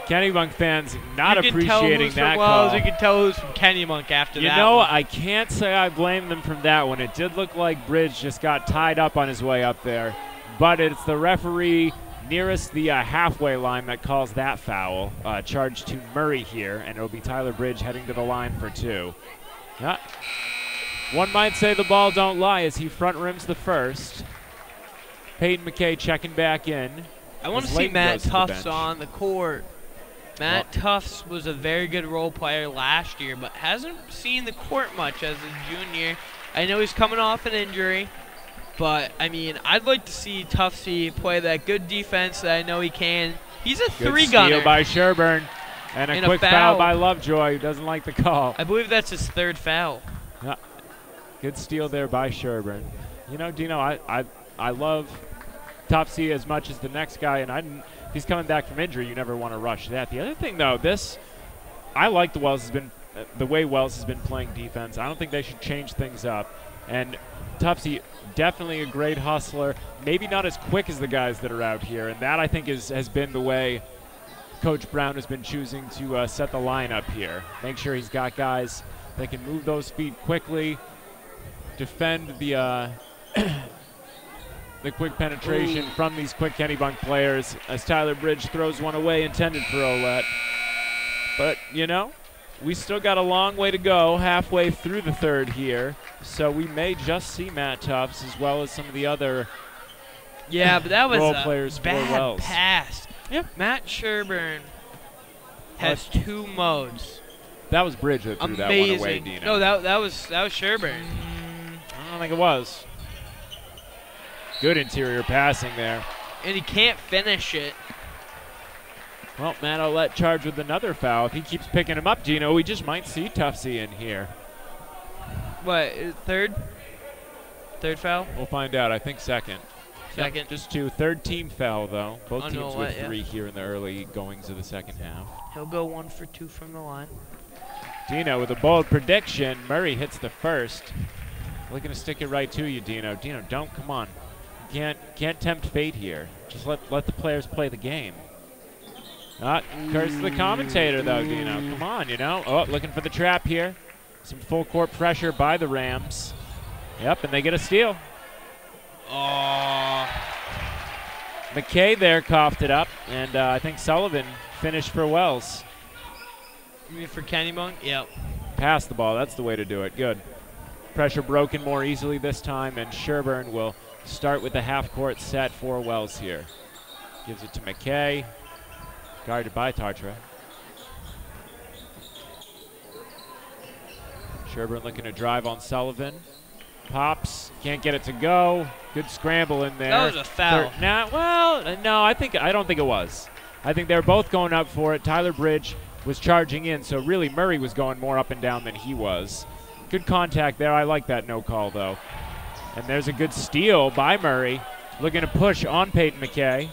Kennebunk fans not appreciating that call. You can tell who's from Kennebunk after that. You know, one. I can't say I blame them from that one. It did look like Bridge just got tied up on his way up there. but it's the referee nearest the halfway line that calls that foul. Charge to Murray here, and it'll be Tyler Bridge heading to the line for 2. One might say the ball don't lie as he front rims the first. Peyton McKay checking back in. I want to see Matt Tufts on the court. Matt Tufts was a very good role player last year, but hasn't seen the court much as a junior. I know he's coming off an injury, but, I mean, I'd like to see Tuftsy play that good defense that I know he can. He's a three-gunner. Good steal by Sherburne, and a quick foul by Lovejoy, who doesn't like the call. I believe that's his 3rd foul. Yeah. Good steal there by Sherburne. You know, Dino, I love Tuftsy as much as the next guy, and if he's coming back from injury, you never want to rush that. The other thing, though, I like the way Wells has been playing defense. I don't think they should change things up. And Tuftsy, definitely a great hustler. Maybe not as quick as the guys that are out here, and that I think has been the way Coach Brown has been choosing to set the lineup here. Make sure he's got guys that can move those feet quickly, defend the the quick penetration from these quick Kennebunk players as Tyler Bridge throws one away intended for Olette. But, you know, we still got a long way to go halfway through the 3rd here, so we may just see Matt Tufts as well as some of the other but that was role players a bad for Wells. pass. Yep. Matt Sherburne has 2 modes. That was Bridge that threw that one away, Dino. No, that was Sherburne. I don't think it was. Good interior passing there. And he can't finish it. Well, Matt Olette charged with another foul. If he keeps picking him up, Gino, we just might see Tuftsy in here. What, 3rd? 3rd foul? We'll find out. I think 2nd. Second. Just 2. 3rd team foul, though. Both teams with 3 yeah. here in the early goings of the 2nd half. He'll go 1 for 2 from the line. Dino with a bold prediction. Murray hits the first. Looking to stick it right to you, Dino. Dino, come on. Can't tempt fate here. Just let the players play the game. Curse the commentator, though, Dino. Come on, you know. Oh, looking for the trap here. Some full court pressure by the Rams. Yep, and they get a steal. Oh. McKay there coughed it up, and I think Sullivan finished for Wells. You mean for Kennebunk? Yep. Pass the ball. That's the way to do it. Good. Pressure broken more easily this time, and Sherburne will start with the half-court set for Wells here. Gives it to McKay. Guarded by Tartra. Sherburne looking to drive on Sullivan. Pops. Can't get it to go. Good scramble in there. That was a foul. No, I don't think it was. I think they're both going up for it. Tyler Bridge was charging in, so really Murray was going more up and down than he was. Good contact there. I like that no call, though. And there's a good steal by Murray. Looking to push on Peyton McKay.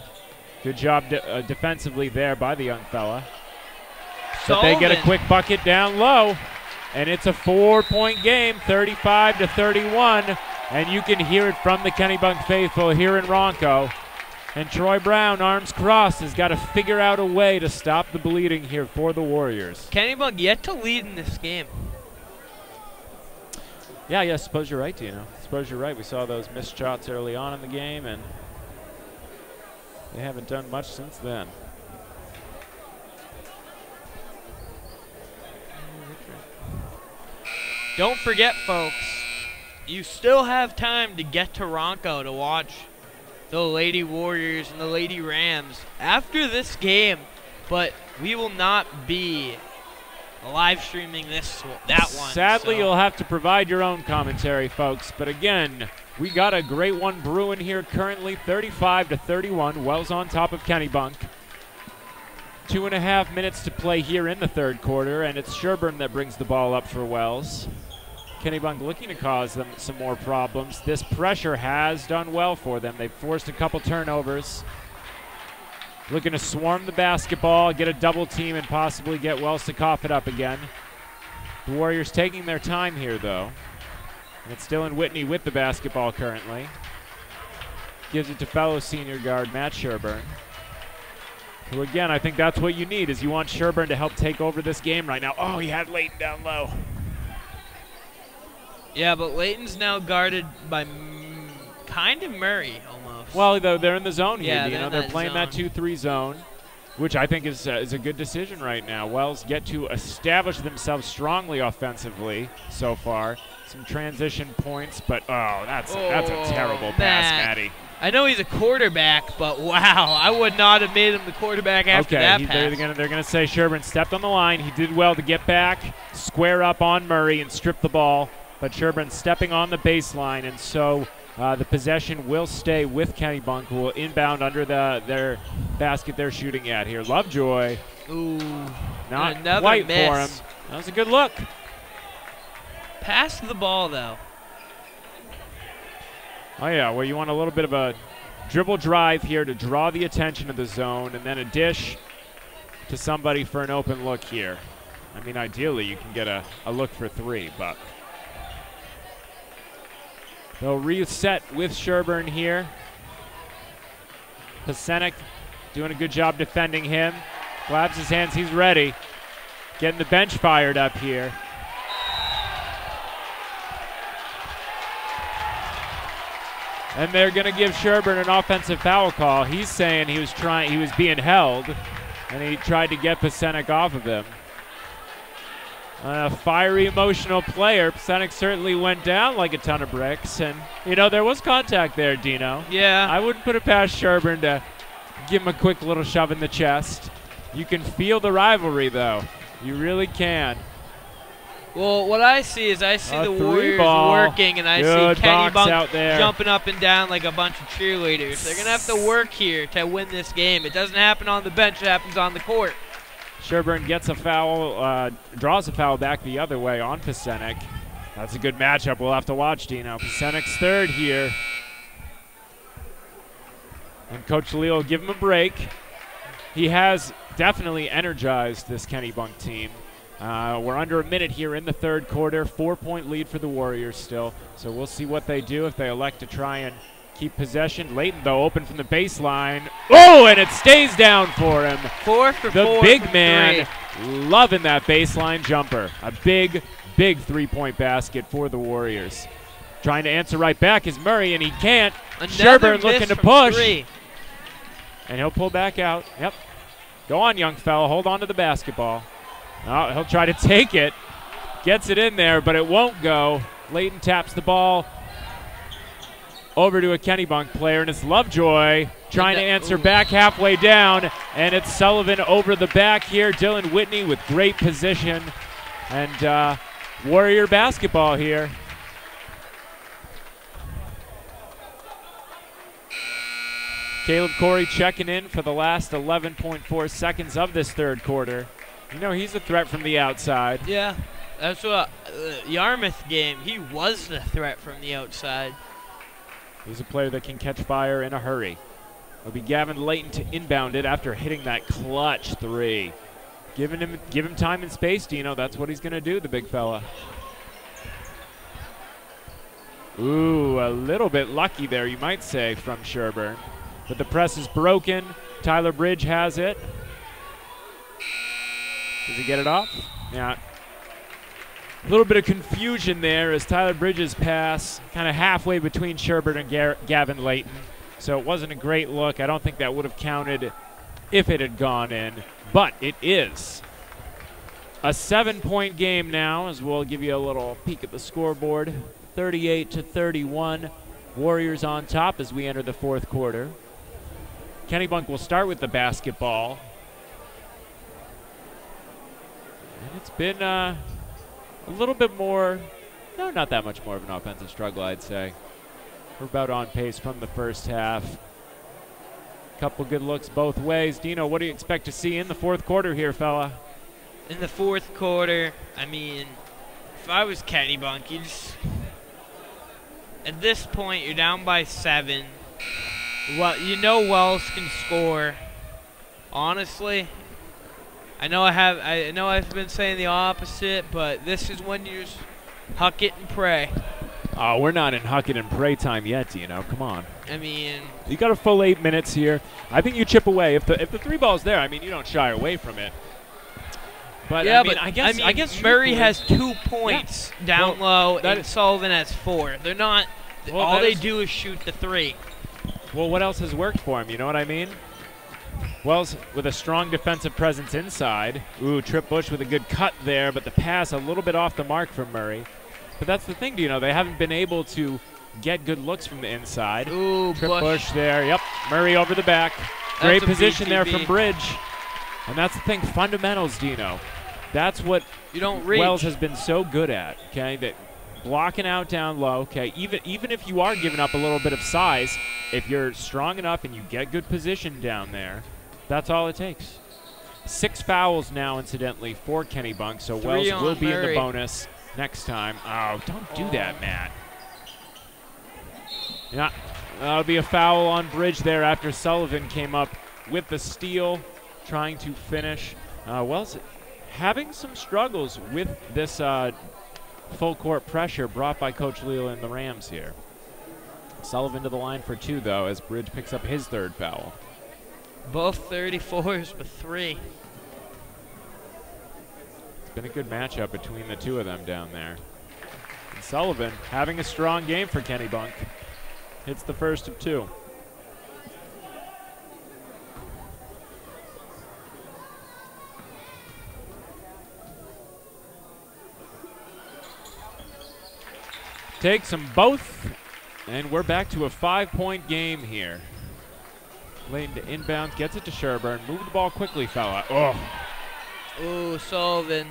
Good job defensively there by the young fella. But they get a quick bucket down low. And it's a 4-point game, 35-31. And you can hear it from the Kennebunk faithful here in Ronco. And Troy Brown, arms crossed, has got to figure out a way to stop the bleeding here for the Warriors. Kennebunk yet to lead in this game. Yeah, I suppose you're right, Dino. I suppose you're right. We saw those missed shots early on in the game, and they haven't done much since then. Don't forget, folks, you still have time to get to Ronco to watch the Lady Warriors and the Lady Rams after this game, but we will not be live streaming that one. Sadly, you'll have to provide your own commentary, folks. But again, we got a great one brewing here currently, 35-31. Wells on top of Kennebunk. 2.5 minutes to play here in the 3rd quarter, and it's Sherburne that brings the ball up for Wells. Kennebunk looking to cause them some more problems. This pressure has done well for them. They've forced a couple turnovers. Looking to swarm the basketball, get a double team, and possibly get Wells to cough it up again. The Warriors taking their time here, though. And it's Dylan Whitney with the basketball currently. Gives it to fellow senior guard Matt Sherburne. Who, again, I think that's what you need, is you want Sherburne to help take over this game right now. Oh, he had Layton down low. Yeah, but Layton's now guarded by kind of Murray, almost. Well, they're in the zone here. Yeah, They're playing that 2-3 zone, which I think is a good decision right now. Wells get to establish themselves strongly offensively so far. Some transition points, but that's a terrible pass, Matty. I know he's a quarterback, but wow, I would not have made him the quarterback after that pass. They're gonna say Sherburne stepped on the line. He did well to get back, square up on Murray, and strip the ball. But Sherburne stepping on the baseline, and so the possession will stay with Kennebunk, who will inbound under their basket they're shooting at here. Lovejoy, not quite miss for him. That was a good look. Pass the ball though. Oh, yeah, well, you want a little bit of a dribble drive here to draw the attention of the zone, and then a dish to somebody for an open look here. I mean, ideally, you can get a look for 3, but they'll reset with Sherburne here. Pasenik doing a good job defending him. Claps his hands, he's ready. Getting the bench fired up here. And they're going to give Sherburne an offensive foul call. He's saying he was being held, and he tried to get Pasenik off of him. A fiery, emotional player. Pasenik certainly went down like a ton of bricks, and there was contact there, Dino. Yeah. I wouldn't put it past Sherburne to give him a quick little shove in the chest. You can feel the rivalry, though. You really can. Well, what I see is the Warriors working, and I see Kennebunk jumping up and down like a bunch of cheerleaders. They're going to have to work here to win this game. It doesn't happen on the bench. It happens on the court. Sherburne gets a foul, draws a foul back the other way on Pasenik. That's a good matchup. We'll have to watch, Dino. Pasenik's third here. And Coach Lee will give him a break. He has definitely energized this Kennebunk team. We're under a minute here in the third quarter. 4-point lead for the Warriors still. So we'll see what they do if they elect to try and keep possession. Layton, though, open from the baseline. Oh, and it stays down for him. 4 for 4. The big man loving that baseline jumper. A big, big three-point basket for the Warriors. Trying to answer right back is Murray, and he can't. Sherburne looking to push. 3. And he'll pull back out. Yep. Go on, young fella. Hold on to the basketball. Oh, he'll try to take it. Gets it in there, but it won't go. Layton taps the ball over to a Kennebunk player, and it's Lovejoy trying to answer back halfway down, and it's Sullivan over the back here. Dylan Whitney with great position, and Warrior basketball here. Caleb Corey checking in for the last 11.4 seconds of this third quarter. He's a threat from the outside. Yeah, that's what Yarmouth game, he was the threat from the outside. He's a player that can catch fire in a hurry. It'll be Gavin Layton to inbound it after hitting that clutch 3. Give him time and space, Dino. That's what he's going to do, the big fella. Ooh, a little bit lucky there, you might say, from Sherburne. But the press is broken. Tyler Bridge has it. Does he get it off? Yeah. A little bit of confusion there as Tyler Bridges' pass kind of halfway between Sherburne and Gavin Layton. So it wasn't a great look. I don't think that would have counted if it had gone in. But it is a 7-point game now, as we'll give you a little peek at the scoreboard. 38-31. Warriors on top as we enter the fourth quarter. Kennebunk will start with the basketball. And it's been a little bit more, no, not that much more of an offensive struggle, I'd say. We're about on pace from the first half. Couple good looks both ways. Dino, what do you expect to see in the fourth quarter here, fella? In the fourth quarter, I mean, if I was Kennebunk, at this point, you're down by 7. Well, Wells can score. Honestly, I know I've been saying the opposite, but this is when you just huck it and pray. Oh, we're not in huck it and pray time yet, Dino. Come on. I mean, you got a full 8 minutes here. I think you chip away. If the three ball's there, I mean, you don't shy away from it. But yeah, I guess Murray has 2 points low, and Sullivan has 4. They're not. All they do is shoot the 3. Well, what else has worked for him? You know what I mean? Wells with a strong defensive presence inside. Ooh, Trip Bush with a good cut there, but the pass a little bit off the mark from Murray. But that's the thing, Dino. They haven't been able to get good looks from the inside. Ooh, Trip Bush there. Yep, Murray over the back. Great position there from Bridge. And that's the thing, fundamentals, Dino. That's what you don't reach. Wells has been so good at, okay? That blocking out down low, okay? Even if you are giving up a little bit of size, if you're strong enough and you get good position down there, that's all it takes. 6 fouls now, incidentally, for Kennebunk, so Wells will be in the bonus next time. Oh, don't do that, Matt. Yeah, that'll be a foul on Bridge there after Sullivan came up with the steal, trying to finish. Wells having some struggles with this full court pressure brought by Coach Leal and the Rams here. Sullivan to the line for 2, though, as Bridge picks up his 3rd foul. Both 34s with 3. It's been a good matchup between the 2 of them down there. And Sullivan having a strong game for Kennebunk. Hits the first of 2. Takes them both, and we're back to a 5-point game here. Layton to inbound, gets it to Sherburne. Move the ball quickly, fella. Oh. Ooh, Sullivan.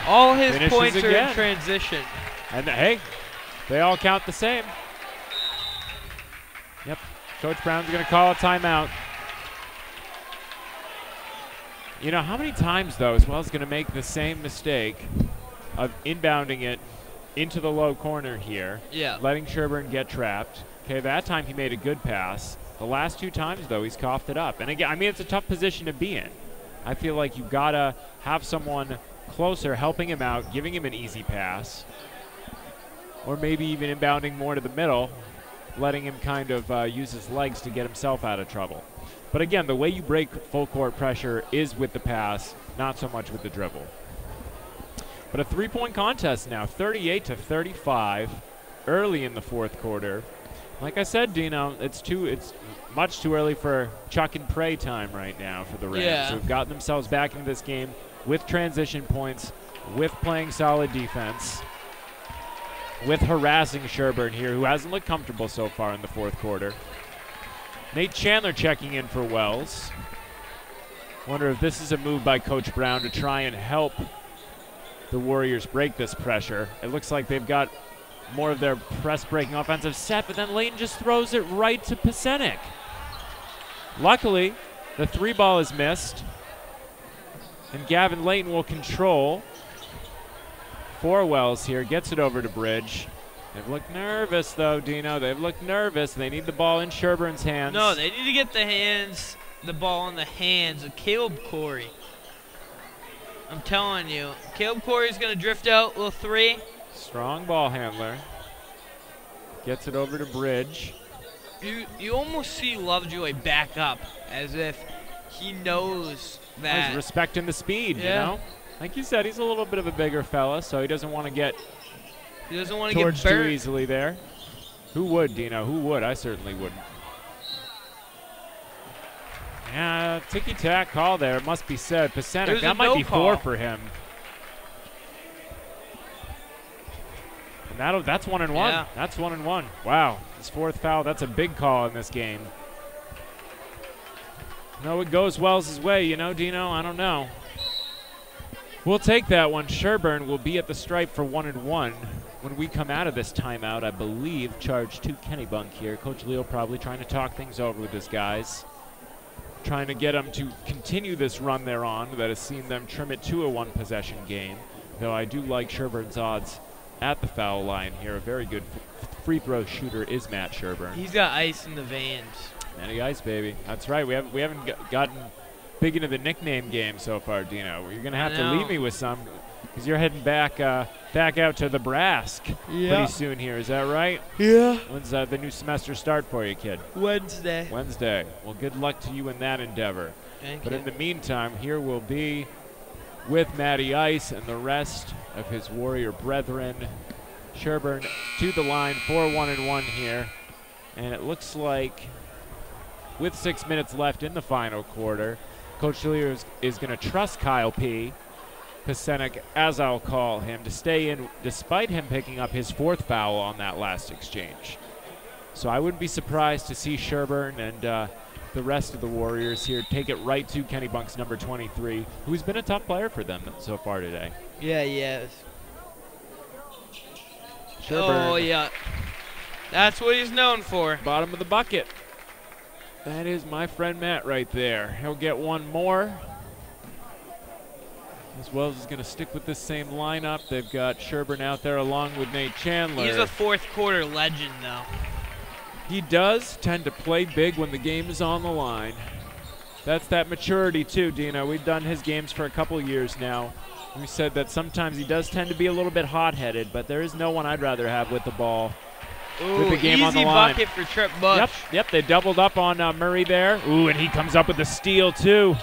All his Finishes points are again in transition. And hey, they all count the same. Yep, Coach Brown's going to call a timeout. You know, how many times, though, is Wells going to make the same mistake of inbounding it into the low corner here, letting Sherburne get trapped. Okay, that time he made a good pass. The last 2 times, though, he's coughed it up. And again, I mean, it's a tough position to be in. I feel like you got to have someone closer helping him out, giving him an easy pass, or maybe even inbounding more to the middle, letting him kind of use his legs to get himself out of trouble. But again, the way you break full court pressure is with the pass, not so much with the dribble. But a 3-point contest now, 38-35, early in the 4th quarter. Like I said, Dino, it's much too early for chuck and pray time right now for the Rams. Yeah. Who've gotten themselves back into this game with transition points, with playing solid defense, with harassing Sherburne here, who hasn't looked comfortable so far in the 4th quarter. Nate Chandler checking in for Wells. Wonder if this is a move by Coach Brown to try and help the Warriors break this pressure. It looks like they've got more of their press-breaking offensive set, but then Layton just throws it right to Pesenik. Luckily, the 3 ball is missed, and Gavin Layton will control for Wells here. Gets it over to Bridge. They've looked nervous, though, Dino. They've looked nervous. They need the ball in Sherburne's hands. No, they need to get the ball in the hands of Caleb Corey. I'm telling you, Caleb Corey's going to drift out, little 3. Strong ball handler. Gets it over to Bridge. You almost see Lovejoy back up as if he knows that. He's respecting the speed, you know? Like you said, he's a little bit of a bigger fella, so he doesn't want to get torched too easily there. Who would, Dino? Who would? I certainly wouldn't. Yeah, ticky-tack call there. It must be said. Pesenik, that might be 4 for him. And that's 1 and 1. Yeah. That's 1 and 1. Wow, his 4th foul. That's a big call in this game. No, it goes Wells' way, you know, Dino. I don't know. We'll take that one. Sherburne will be at the stripe for 1 and 1 when we come out of this timeout. I believe charge to Kennebunk here. Coach Leal probably trying to talk things over with his guys, trying to get them to continue this run they're on that has seen them trim it to a 1-possession game. Though I do like Sherburne's odds at the foul line here. A very good free throw shooter is Matt Sherburne. He's got ice in the veins. Matty Ice, baby. That's right. We haven't gotten big into the nickname game so far, Dino. You're gonna have to leave me with some, because you're heading back out to the Brask pretty soon here. Is that right? Yeah. When's the new semester start for you, kid? Wednesday. Wednesday. Well, good luck to you in that endeavor. Thank but you. in the meantime, here we'll be with Matty Ice and the rest of his Warrior brethren. Sherburne to the line for 1 and 1 here. And it looks like with 6 minutes left in the final quarter, Coach Schiller is going to trust Kyle P. Pasenik, as I'll call him, to stay in despite him picking up his 4th foul on that last exchange. So I wouldn't be surprised to see Sherburne and the rest of the Warriors here take it right to Kennebunk's number 23, who's been a tough player for them so far today. Yeah, he is. Sherburne. Oh, yeah. That's what he's known for. Bottom of the bucket. That is my friend Matt right there. He'll get one more. As well as is going to stick with this same lineup. They've got Sherburne out there along with Nate Chandler. He's a 4th quarter legend, though. He does tend to play big when the game is on the line. That's that maturity too, Dino. We've done his games for a couple years now. We said that sometimes he does tend to be a little bit hot-headed, but there is no one I'd rather have with the ball. Ooh, with the game on the easy line. bucket for Trip Bush. Yep, they doubled up on Murray there. Ooh, and he comes up with a steal too.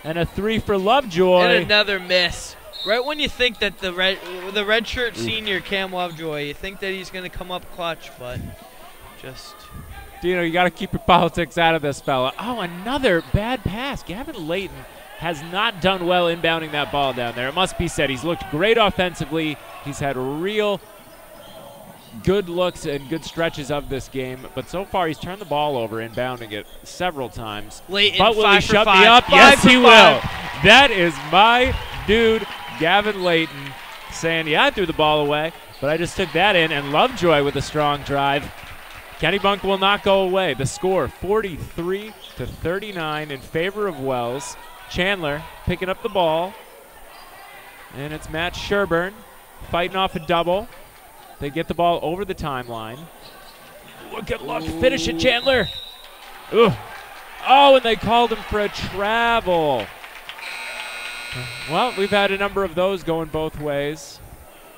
And a 3 for Lovejoy. And another miss. Right when you think that the redshirt senior Cam Lovejoy, you think that he's going to come up clutch, but just... Dino, you got to keep your politics out of this fella. Oh, another bad pass. Gavin Layton has not done well inbounding that ball down there. It must be said, he's looked great offensively. He's had real good looks and good stretches of this game, but so far he's turned the ball over inbounding it several times. Layton, but will he shut 5 me up? Five Yes, he for will. 5. That is my dude, Gavin Layton, saying, yeah, I threw the ball away, but I just took that in, and Lovejoy with a strong drive. Kennebunk will not go away. The score, 43-39 in favor of Wells. Chandler picking up the ball, and it's Matt Sherburne fighting off a double. They get the ball over the timeline. Look at luck. Finish it, Chandler. Ooh. Oh, and they called him for a travel. Well, we've had a number of those going both ways.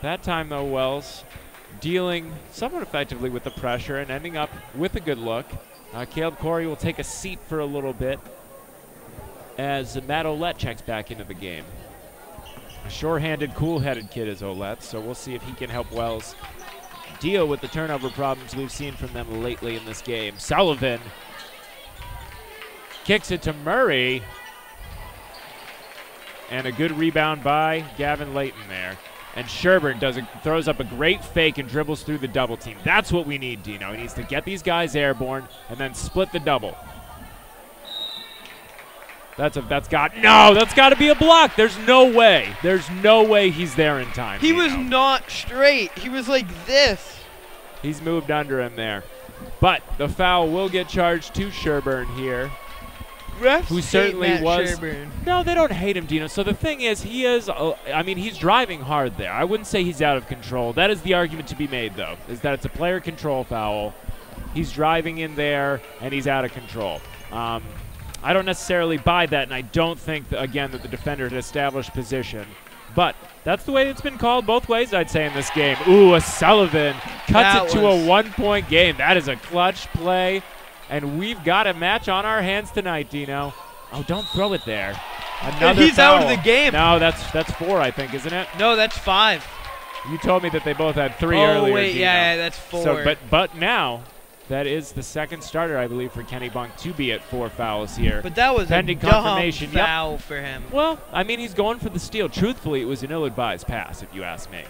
That time, though, Wells dealing somewhat effectively with the pressure and ending up with a good look. Caleb Corey will take a seat for a little bit as Matt Olette checks back into the game. A sure-handed, cool-headed kid is Olette, so we'll see if he can help Wells deal with the turnover problems we've seen from them lately in this game. Sullivan kicks it to Murray. And a good rebound by Gavin Layton there. And Sherburne throws up a great fake and dribbles through the double team. That's what we need, Dino. He needs to get these guys airborne and then split the double. That's got to be a block. There's no way. There's no way he's there in time. He was not straight. He was like this. He's moved under him there. But the foul will get charged to Sherburne here. Refs who certainly hate Matt was. Sherburne. No, they don't hate him, Dino. So the thing is, he's driving hard there. I wouldn't say he's out of control. That is the argument to be made, though, is that it's a player control foul. He's driving in there, and he's out of control. I don't necessarily buy that, and I don't think, again, that the defender had established position. But that's the way it's been called both ways, I'd say, in this game. Ooh, a Sullivan cuts it to a one-point game. That is a clutch play, and we've got a match on our hands tonight, Dino. Oh, don't throw it there. Another he's foul. out of the game. No, that's 4, I think, isn't it? No, that's 5. You told me that they both had 3 earlier. Oh, wait, Dino. yeah, that's 4. So, but now, that is the second starter, I believe, for Kennebunk to be at 4 fouls here. But that was pending a dumb confirmation. foul for him. Well, I mean, he's going for the steal. Truthfully, it was an ill-advised pass, if you ask me.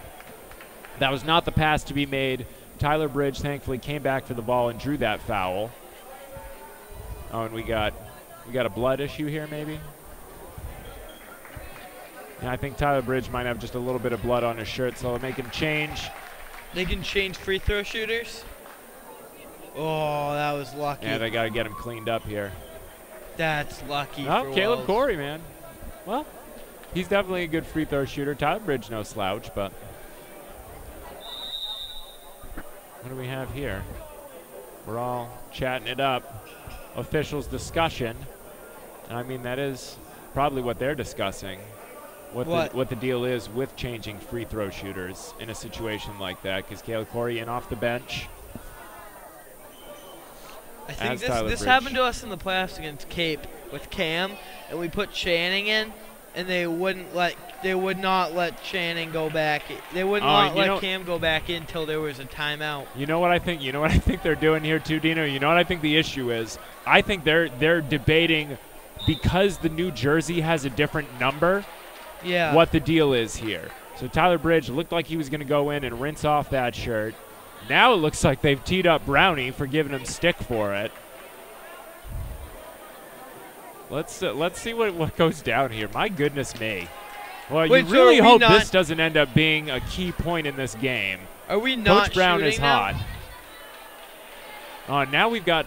That was not the pass to be made. Tyler Bridge, thankfully, came back for the ball and drew that foul. Oh, and we got a blood issue here, maybe? Yeah, I think Tyler Bridge might have just a little bit of blood on his shirt, so I'll make him change. They can change free throw shooters? Oh, that was lucky. Yeah, they got to get him cleaned up here. That's lucky Oh, for Caleb Wells. Corey, man. Well, he's definitely a good free throw shooter. Tyler Bridge, no slouch, but what do we have here? We're all chatting it up. Officials discussion. And I mean, that is probably what they're discussing. What the deal is with changing free throw shooters in a situation like that, because Caleb Corey in off the bench. I think this happened to us in the playoffs against Cape with Cam, and we put Channing in, and they would not let Shannon go back. They would not let Cam go back in until there was a timeout. You know what I think? You know what I think they're doing here too, Dino? You know what I think the issue is? I think they're debating, because the New Jersey has a different number, what the deal is here. So Tyler Bridge looked like he was going to go in and rinse off that shirt. Now it looks like they've teed up Brownie for giving him stick for it. Let's see what goes down here. My goodness me. Well, you really hope this doesn't end up being a key point in this game. Are we not Coach Brown is now? hot. Now we've got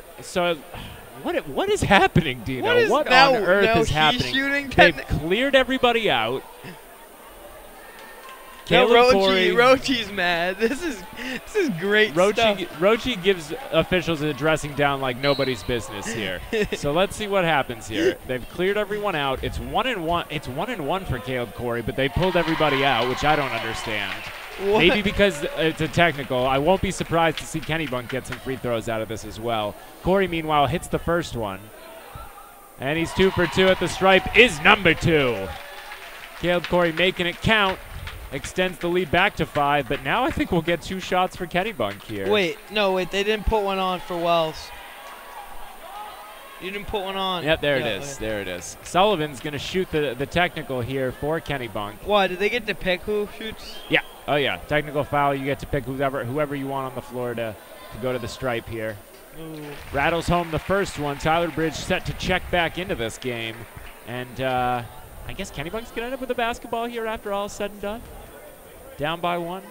what is happening, Dino? What now, on earth no, is happening? Shooting They've cleared everybody out. No, Rochi's mad. This is great stuff. Rochi gives officials a dressing down like nobody's business here. So let's see what happens here. They've cleared everyone out. It's 1-1. It's 1-1 for Caleb Corey, but they pulled everybody out, which I don't understand. What? Maybe because it's a technical. I won't be surprised to see Kennebunk get some free throws out of this as well. Corey, meanwhile, hits the first one. And he's 2 for 2 at the stripe. Is number 2. Caleb Corey making it count. Extends the lead back to 5, but now I think we'll get 2 shots for Kennebunk here. Wait, they didn't put one on for Wells. You didn't put one on. Yep, there it is. There it is. Sullivan's going to shoot the technical here for Kennebunk. Why, did they get to pick who shoots? Yeah. Oh, yeah. Technical foul. You get to pick whoever you want on the floor to go to the stripe here. Ooh. Rattles home the first one. Tyler Bridge set to check back into this game. And I guess Kennebunk's going to end up with a basketball here after all is said and done. Down by 1.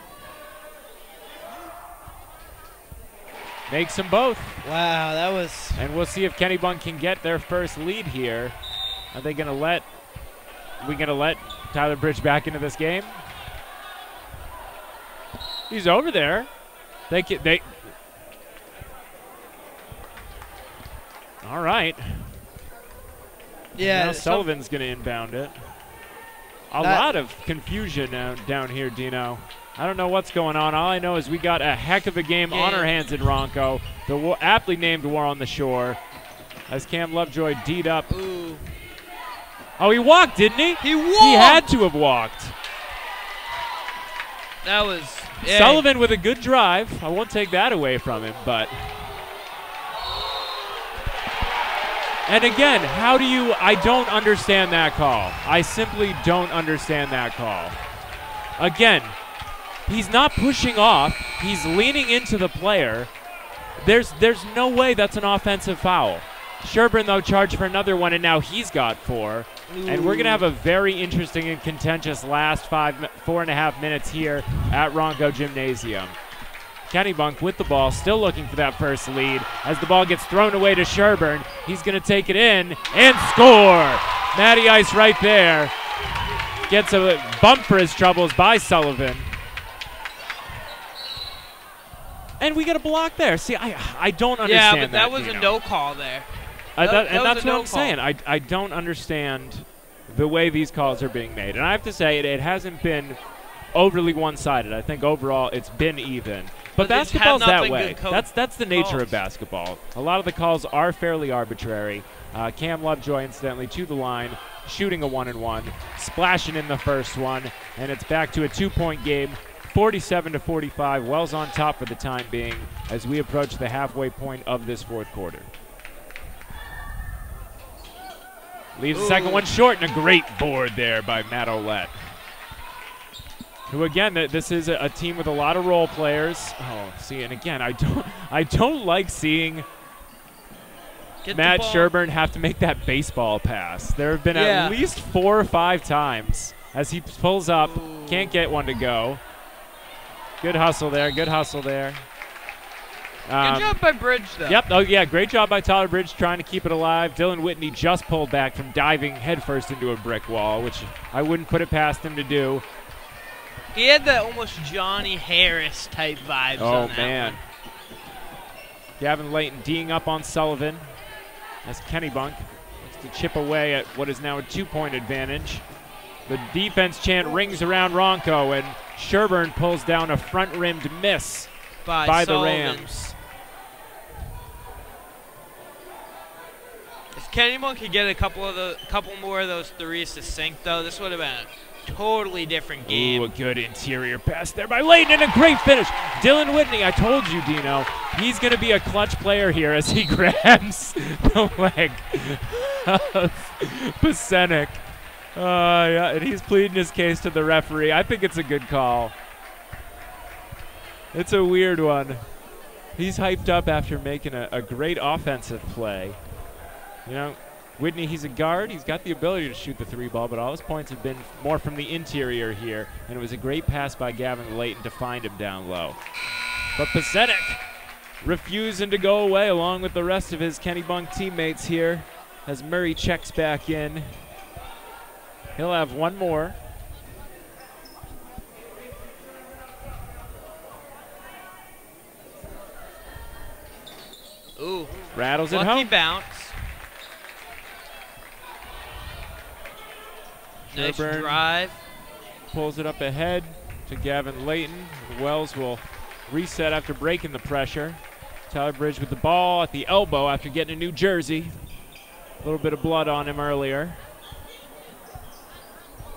Makes them both. Wow, that was... And we'll see if Kennebunk can get their first lead here. Are they going to let... we going to let Tyler Bridge back into this game? He's over there. They all right. Yeah. Now Sullivan's going to inbound it. A lot of confusion down here, Dino. I don't know what's going on. All I know is we got a heck of a game on our hands in Ronco. The aptly named War on the Shore. As Cam Lovejoy D'd up. Ooh. Oh, he walked, didn't he? He walked! He had to have walked. That was... Yeah. Sullivan with a good drive. I won't take that away from him, but... And again, how do you... I don't understand that call. I simply don't understand that call. Again, he's not pushing off. He's leaning into the player. There's no way that's an offensive foul. Sherburne, though, charged for another one, and now he's got 4. Ooh. And we're going to have a very interesting and contentious last 4.5 minutes here at Ronco Gymnasium. Kennebunk with the ball, still looking for that first lead. As the ball gets thrown away to Sherburne, he's going to take it in and score. Matty Ice right there. Gets a bump for his troubles by Sullivan. And we get a block there. See, I don't understand that. Yeah, but that was a no call there. And that's what I'm saying. I don't understand the way these calls are being made. And I have to say, it hasn't been overly one-sided. I think overall it's been even. But basketball's that way. That's the nature of basketball. A lot of the calls are fairly arbitrary. Cam Lovejoy, incidentally, to the line, shooting a 1-and-1, splashing in the first one, and it's back to a 2-point game, 47-45. Wells on top for the time being as we approach the halfway point of this fourth quarter. Leaves the second one short, and a great board there by Matt Ouellette. Who again? This is a team with a lot of role players. Oh, see, and again, I don't like seeing Matt Sherburne have to make that baseball pass. There have been at least 4 or 5 times as he pulls up, can't get one to go. Good hustle there. Good hustle there. Good job by Bridge, though. Yep. Oh, yeah. Great job by Tyler Bridge trying to keep it alive. Dylan Whitney just pulled back from diving headfirst into a brick wall, which I wouldn't put it past him to do. He had that almost Johnny Harris type vibes on that one. Gavin Layton D'ing up on Sullivan as Kennebunk looks to chip away at what is now a 2-point advantage. The defense chant rings around Ronco, and Sherburne pulls down a front-rimmed miss by the Rams. Is Kennebunk could get a couple more of those threes to sink, though, this would have been a totally different game. Ooh, a good interior pass there by Layton and a great finish. Dylan Whitney, I told you, Dino, he's going to be a clutch player here as he grabs the leg of Pasenik. Yeah, and he's pleading his case to the referee. I think it's a good call. It's a weird one. He's hyped up after making a great offensive play. You know, Whitney, he's a guard. He's got the ability to shoot the three ball, but all his points have been more from the interior here. And it was a great pass by Gavin Layton to find him down low. But Pasenik refusing to go away along with the rest of his Kennebunk teammates here as Murray checks back in. He'll have one more. Ooh. Rattles it Lucky home. bounce. Nice Sherburne drive. pulls it up ahead to Gavin Layton. Wells will reset after breaking the pressure. Tyler Bridge with the ball at the elbow after getting a new jersey. A little bit of blood on him earlier.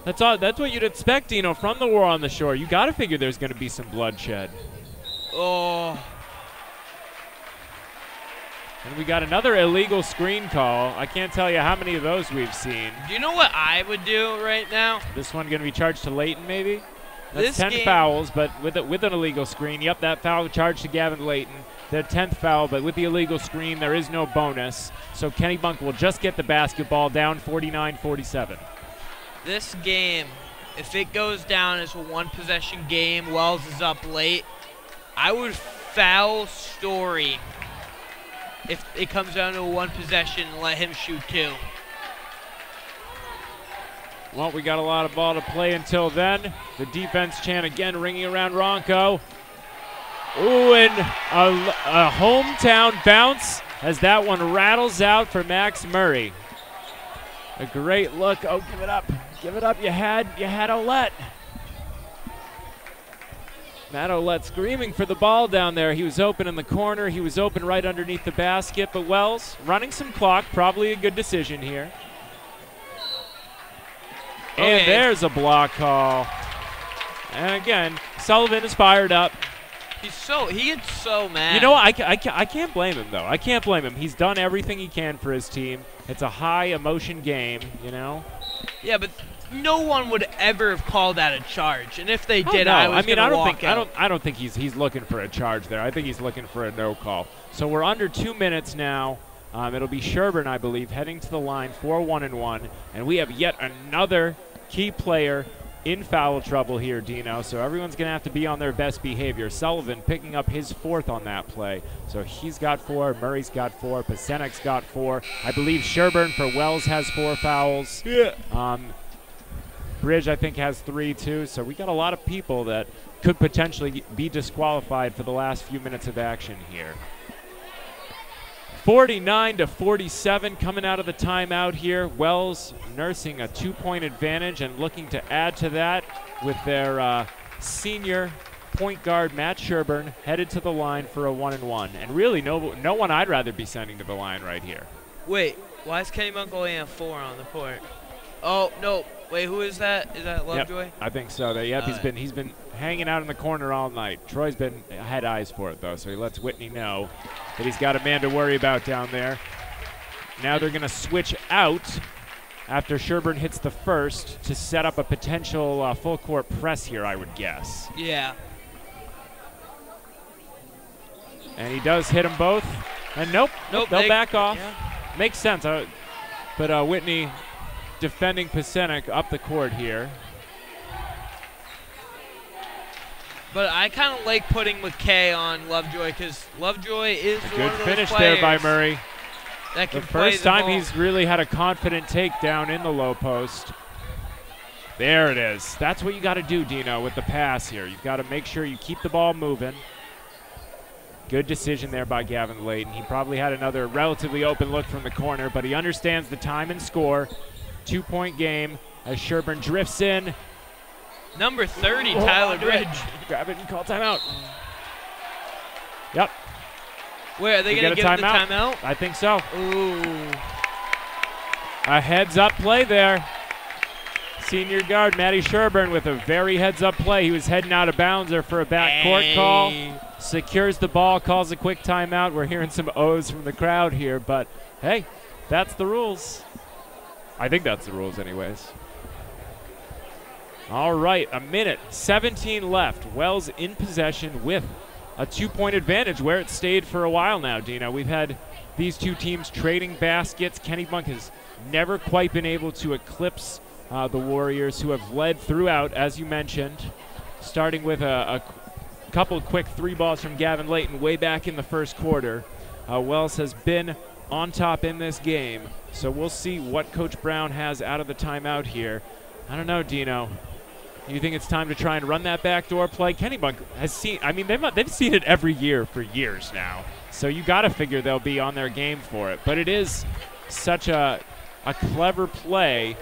That's what you'd expect, Dino, from the War on the Shore. You got to figure there's going to be some bloodshed. Oh. And we got another illegal screen call. I can't tell you how many of those we've seen. Do you know what I would do right now? This one going to be charged to Layton, maybe? This That's 10 game- fouls, but with an illegal screen. Yep, that foul charged to Gavin Layton. The 10th foul, but with the illegal screen, there is no bonus. So Kennebunk will just get the basketball down 49-47. This game, if it goes down as a one-possession game, Wells is up late, I would foul Story if it comes down to a one possession and let him shoot two. Well, we got a lot of ball to play until then. The defense chant again ringing around Ronco. Ooh, and a hometown bounce as that one rattles out for Max Murray. A great look. Oh, give it up. Give it up. You had Olette. Matt Olette screaming for the ball down there. He was open in the corner. He was open right underneath the basket. But Wells running some clock. Probably a good decision here. And there's a block call. And again, Sullivan is fired up. He gets so mad. You know what? I can't blame him, though. I can't blame him. He's done everything he can for his team. It's a high-emotion game, you know? Yeah, but no one would ever have called that a charge. And if they did, I was going to walk out. I don't think he's looking for a charge there. I think he's looking for a no call. So we're under 2 minutes now. It'll be Sherburne, I believe, heading to the line for 1-and-1. And we have yet another key player in foul trouble here, Dino. So everyone's going to have to be on their best behavior. Sullivan picking up his fourth on that play. So he's got 4. Murray's got 4. Pasenik's got 4. I believe Sherburne for Wells has 4 fouls. Yeah. Bridge, I think, has 3, too. So we got a lot of people that could potentially be disqualified for the last few minutes of action here. 49-47 coming out of the timeout here. Wells nursing a 2-point advantage and looking to add to that with their senior point guard, Matt Sherburne, headed to the line for a 1-and-1. And really, no one I'd rather be sending to the line right here. Wait, why is Kennebunk only at 4 on the court? Oh, no. Wait, who is that? Is that Lovejoy? Yep, I think so. Yep, he's been hanging out in the corner all night. Troy's had eyes for it, though, so he lets Whitney know that he's got a man to worry about down there. Now they're going to switch out after Sherburne hits the first to set up a potential full-court press here, I would guess. Yeah. And he does hit them both. And nope, they'll back off. Yeah. Makes sense. But Whitney defending Pasenik up the court here. But I kind of like putting McKay on Lovejoy because Lovejoy is one Good of those finish players there by Murray. That can The play first the time ball. he's really had a confident takedown in the low post. There it is. That's what you got to do, Dino, with the pass here. You've got to make sure you keep the ball moving. Good decision there by Gavin Layton. He probably had another relatively open look from the corner, but he understands the time and score. 2-point game as Sherburne drifts in. Number 30, Tyler Bridge. Grab it and call timeout. Yep. Wait, are they going to give him the timeout? I think so. Ooh. A heads-up play there. Senior guard Matty Sherburne with a very heads-up play. He was heading out of bounds there for a backcourt call. Secures the ball, calls a quick timeout. We're hearing some O's from the crowd here, but hey, that's the rules. I think that's the rules anyways. All right, a minute, 17 left. Wells in possession with a 2-point advantage where it stayed for a while now, Dino. We've had these two teams trading baskets. Kennebunk has never quite been able to eclipse the Warriors, who have led throughout, as you mentioned, starting with a couple quick 3 balls from Gavin Layton way back in the first quarter. Wells has been on top in this game, so we'll see what Coach Brown has out of the timeout here. I don't know, Dino. You think it's time to try and run that backdoor play? Kennebunk has seen, I mean, they've seen it every year for years now, so you got to figure they'll be on their game for it. But it is such a clever play,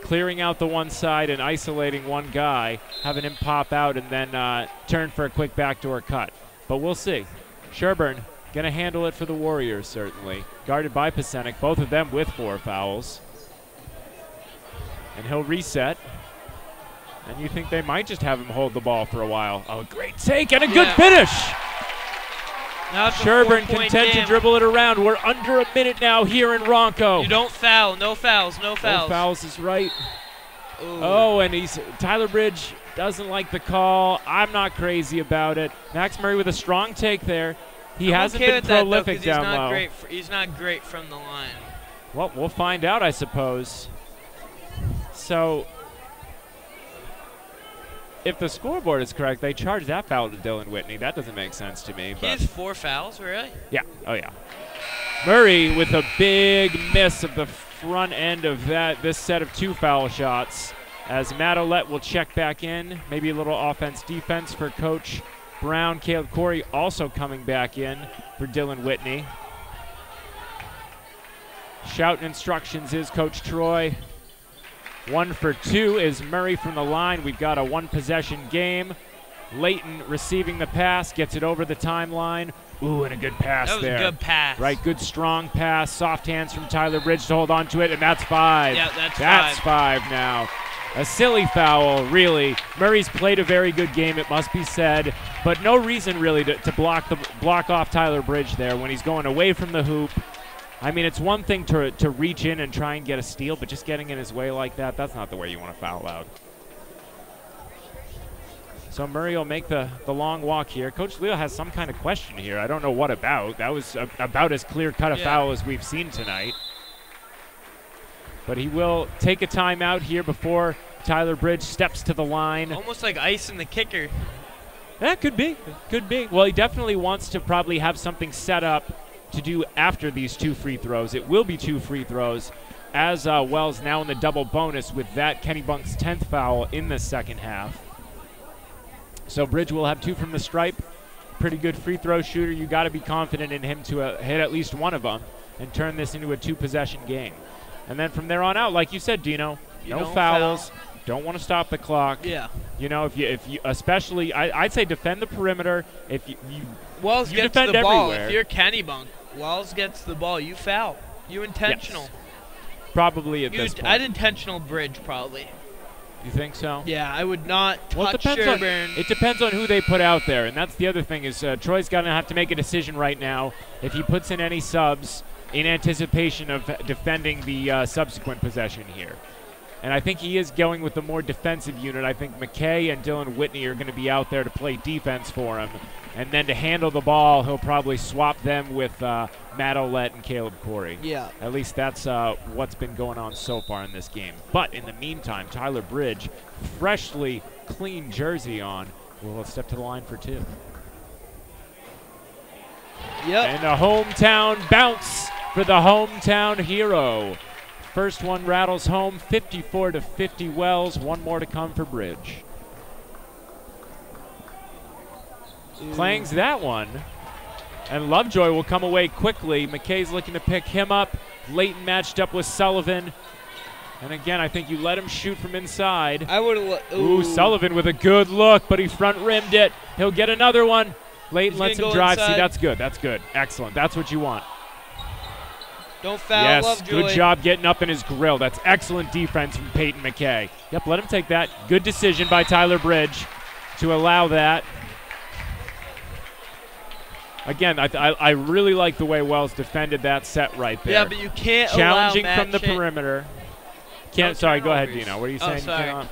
clearing out the one side and isolating one guy, having him pop out and then turn for a quick backdoor cut. But we'll see. Sherburne going to handle it for the Warriors, certainly. Guarded by Pasenik, both of them with 4 fouls. And he'll reset. And you think they might just have him hold the ball for a while. Oh, great take and a good finish. Sherburne content to dribble it around. We're under a minute now here in Ronco. You don't foul. No fouls. No fouls. No fouls is right. Ooh. Oh, and Tyler Bridge doesn't like the call. I'm not crazy about it. Max Murray with a strong take there. He hasn't been prolific down low. He's not great from the line. Well, we'll find out, I suppose. So, if the scoreboard is correct, they charged that foul to Dylan Whitney. That doesn't make sense to me. He has 4 fouls, really? Yeah. Oh, yeah. Murray with a big miss of the front end of this set of 2 foul shots, as Matt Ouellette will check back in. Maybe a little offense-defense for Coach Brown. Caleb Corey also coming back in for Dylan Whitney. Shouting instructions is Coach Troy. 1 for 2 is Murray from the line. We've got a 1-possession game. Layton receiving the pass, gets it over the timeline. Ooh, and a good pass there. That was a good pass. Right, good strong pass. Soft hands from Tyler Bridge to hold on to it, and that's 5. Yeah, that's 5. That's 5 now. A silly foul, really. Murray's played a very good game, it must be said, but no reason really to block off Tyler Bridge there when he's going away from the hoop. I mean, it's one thing to reach in and try and get a steal, but just getting in his way like that, that's not the way you want to foul out. So Murray will make the long walk here. Coach Leo has some kind of question here. I don't know what about. That was about as clear-cut a foul as we've seen tonight. But he will take a timeout here before Tyler Bridge steps to the line. Almost like icing the kicker. That could be. Could be. Well, he definitely wants to probably have something set up to do after these 2 free throws. It will be 2 free throws, as Wells now in the double bonus with that Kennebunk's 10th foul in the second half. So Bridge will have 2 from the stripe. Pretty good free throw shooter. You got to be confident in him to hit at least one of them and turn this into a 2-possession game. And then from there on out, like you said, Dino, no fouls. Don't want to stop the clock. Yeah. You know, if you especially, I'd say defend the perimeter. If you Wells you gets defend the ball. everywhere. If you're Kennebunk, Wells gets the ball. You foul. You intentional. Yes. Probably at this point. I'd intentional Bridge probably. You think so? Yeah, I would not touch Well, it depends on who they put out there, and that's the other thing is Troy's going to have to make a decision right now if he puts in any subs in anticipation of defending the subsequent possession here. And I think he is going with the more defensive unit. I think McKay and Dylan Whitney are going to be out there to play defense for him. And then to handle the ball, he'll probably swap them with Matt Ouellette and Caleb Corey. Yeah. At least that's what's been going on so far in this game. But in the meantime, Tyler Bridge, freshly clean jersey on, will step to the line for 2. Yep. And a hometown bounce for the hometown hero. First one rattles home, 54-50 Wells. 1 more to come for Bridge. Clangs that one. And Lovejoy will come away quickly. McKay's looking to pick him up. Layton matched up with Sullivan. And again, I think you let him shoot from inside. I would have. Ooh, Sullivan with a good look, but he front rimmed it. He'll get another one. Layton lets him drive. See, that's good. That's good. Excellent. That's what you want. Don't foul, Yes, Lovejoy. good job getting up in his grill. That's excellent defense from Peyton McKay. Yep, let him take that. Good decision by Tyler Bridge to allow that. Again, I really like the way Wells defended that set right there. Yeah, but you can't challenging allow from the perimeter. Sorry, go ahead, Dino. What are you saying? Sorry.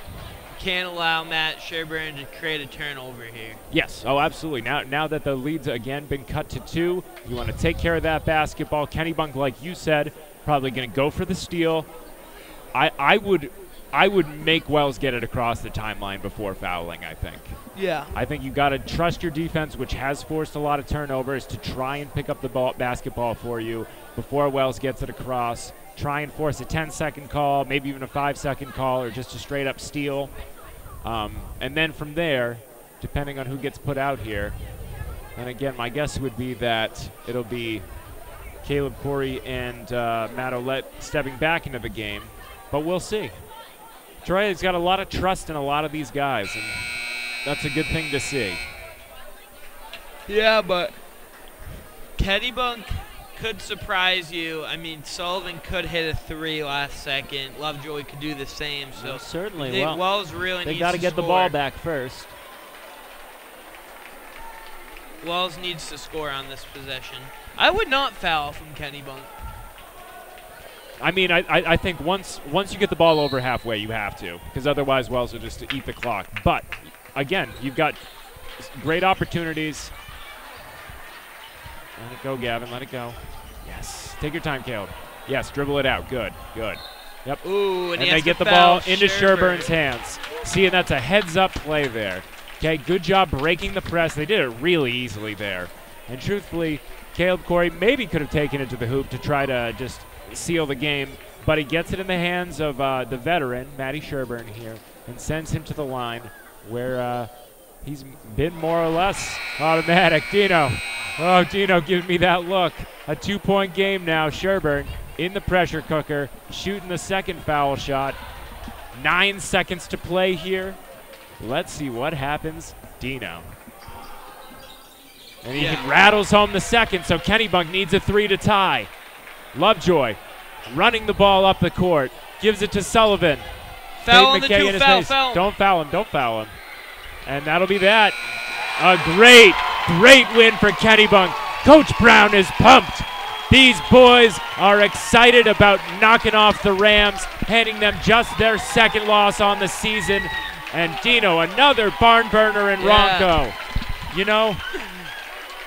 Can't allow Matt Sherburne to create a turnover here. Yes, absolutely. Now that the lead's again been cut to 2, you want to take care of that basketball. Kennebunk, like you said, probably going to go for the steal. I would make Wells get it across the timeline before fouling, I think. Yeah. I think you got to trust your defense, which has forced a lot of turnovers, to try and pick up the basketball for you before Wells gets it across. Try and force a 10-second call, maybe even a 5-second call, or just a straight-up steal. And then from there, depending on who gets put out here, and again, my guess would be that it'll be Caleb Corey and Matt Ouellette stepping back into the game, but we'll see. Troy has got a lot of trust in a lot of these guys, and that's a good thing to see. Yeah, but Kennebunk could surprise you. I mean, Sullivan could hit a 3 last second. Lovejoy could do the same. So certainly. Well, Wells really they needs got to to get the ball back first. Wells needs to score on this possession. I would not foul from Kennebunk. I mean, I think once you get the ball over halfway, you have to, because otherwise Wells will just eat the clock. But, again, you've got great opportunities. Let it go, Gavin. Let it go. Yes. Take your time, Caleb. Yes, dribble it out. Good. Yep. Ooh, and they get the ball into Sherburne's hands. See, and that's a heads-up play there. Okay, good job breaking the press. They did it really easily there. And truthfully, Caleb Corey maybe could have taken it to the hoop to try to just seal the game, but he gets it in the hands of the veteran, Matty Sherburne here, and sends him to the line where he's been more or less automatic. Dino. Oh, Dino, give me that look. A 2-point game now. Sherburne in the pressure cooker, shooting the second foul shot. 9 seconds to play here. Let's see what happens. Dino. And he rattles home the second, so Kennebunk needs a 3 to tie. Lovejoy running the ball up the court. Gives it to Sullivan. Foul on the 2. Foul. Don't foul him. And that'll be that. A great win for Kennebunk. Coach Brown is pumped. These boys are excited about knocking off the Rams, handing them just their second loss on the season. And Dino, another barn burner in Ronco. You know,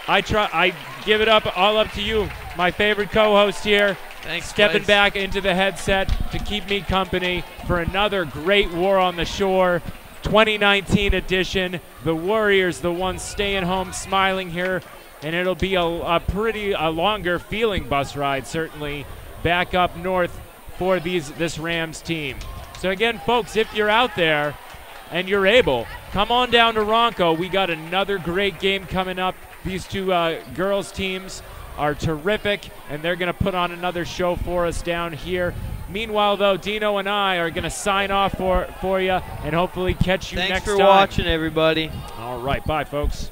I give it all up to you, my favorite co-host here. Thanks, stepping guys. back into the headset to keep me company for another great War on the Shore 2019 edition. The Warriors, the ones staying home smiling here, and it'll be a longer feeling bus ride, certainly, back up north for this Rams team. So again, folks, if you're out there and you're able, come on down to Ronco. We got another great game coming up. These two girls teams are terrific, and they're going to put on another show for us down here. Meanwhile, though, Dino and I are going to sign off for you and hopefully catch you next time. Thanks for watching, everybody. All right. Bye, folks.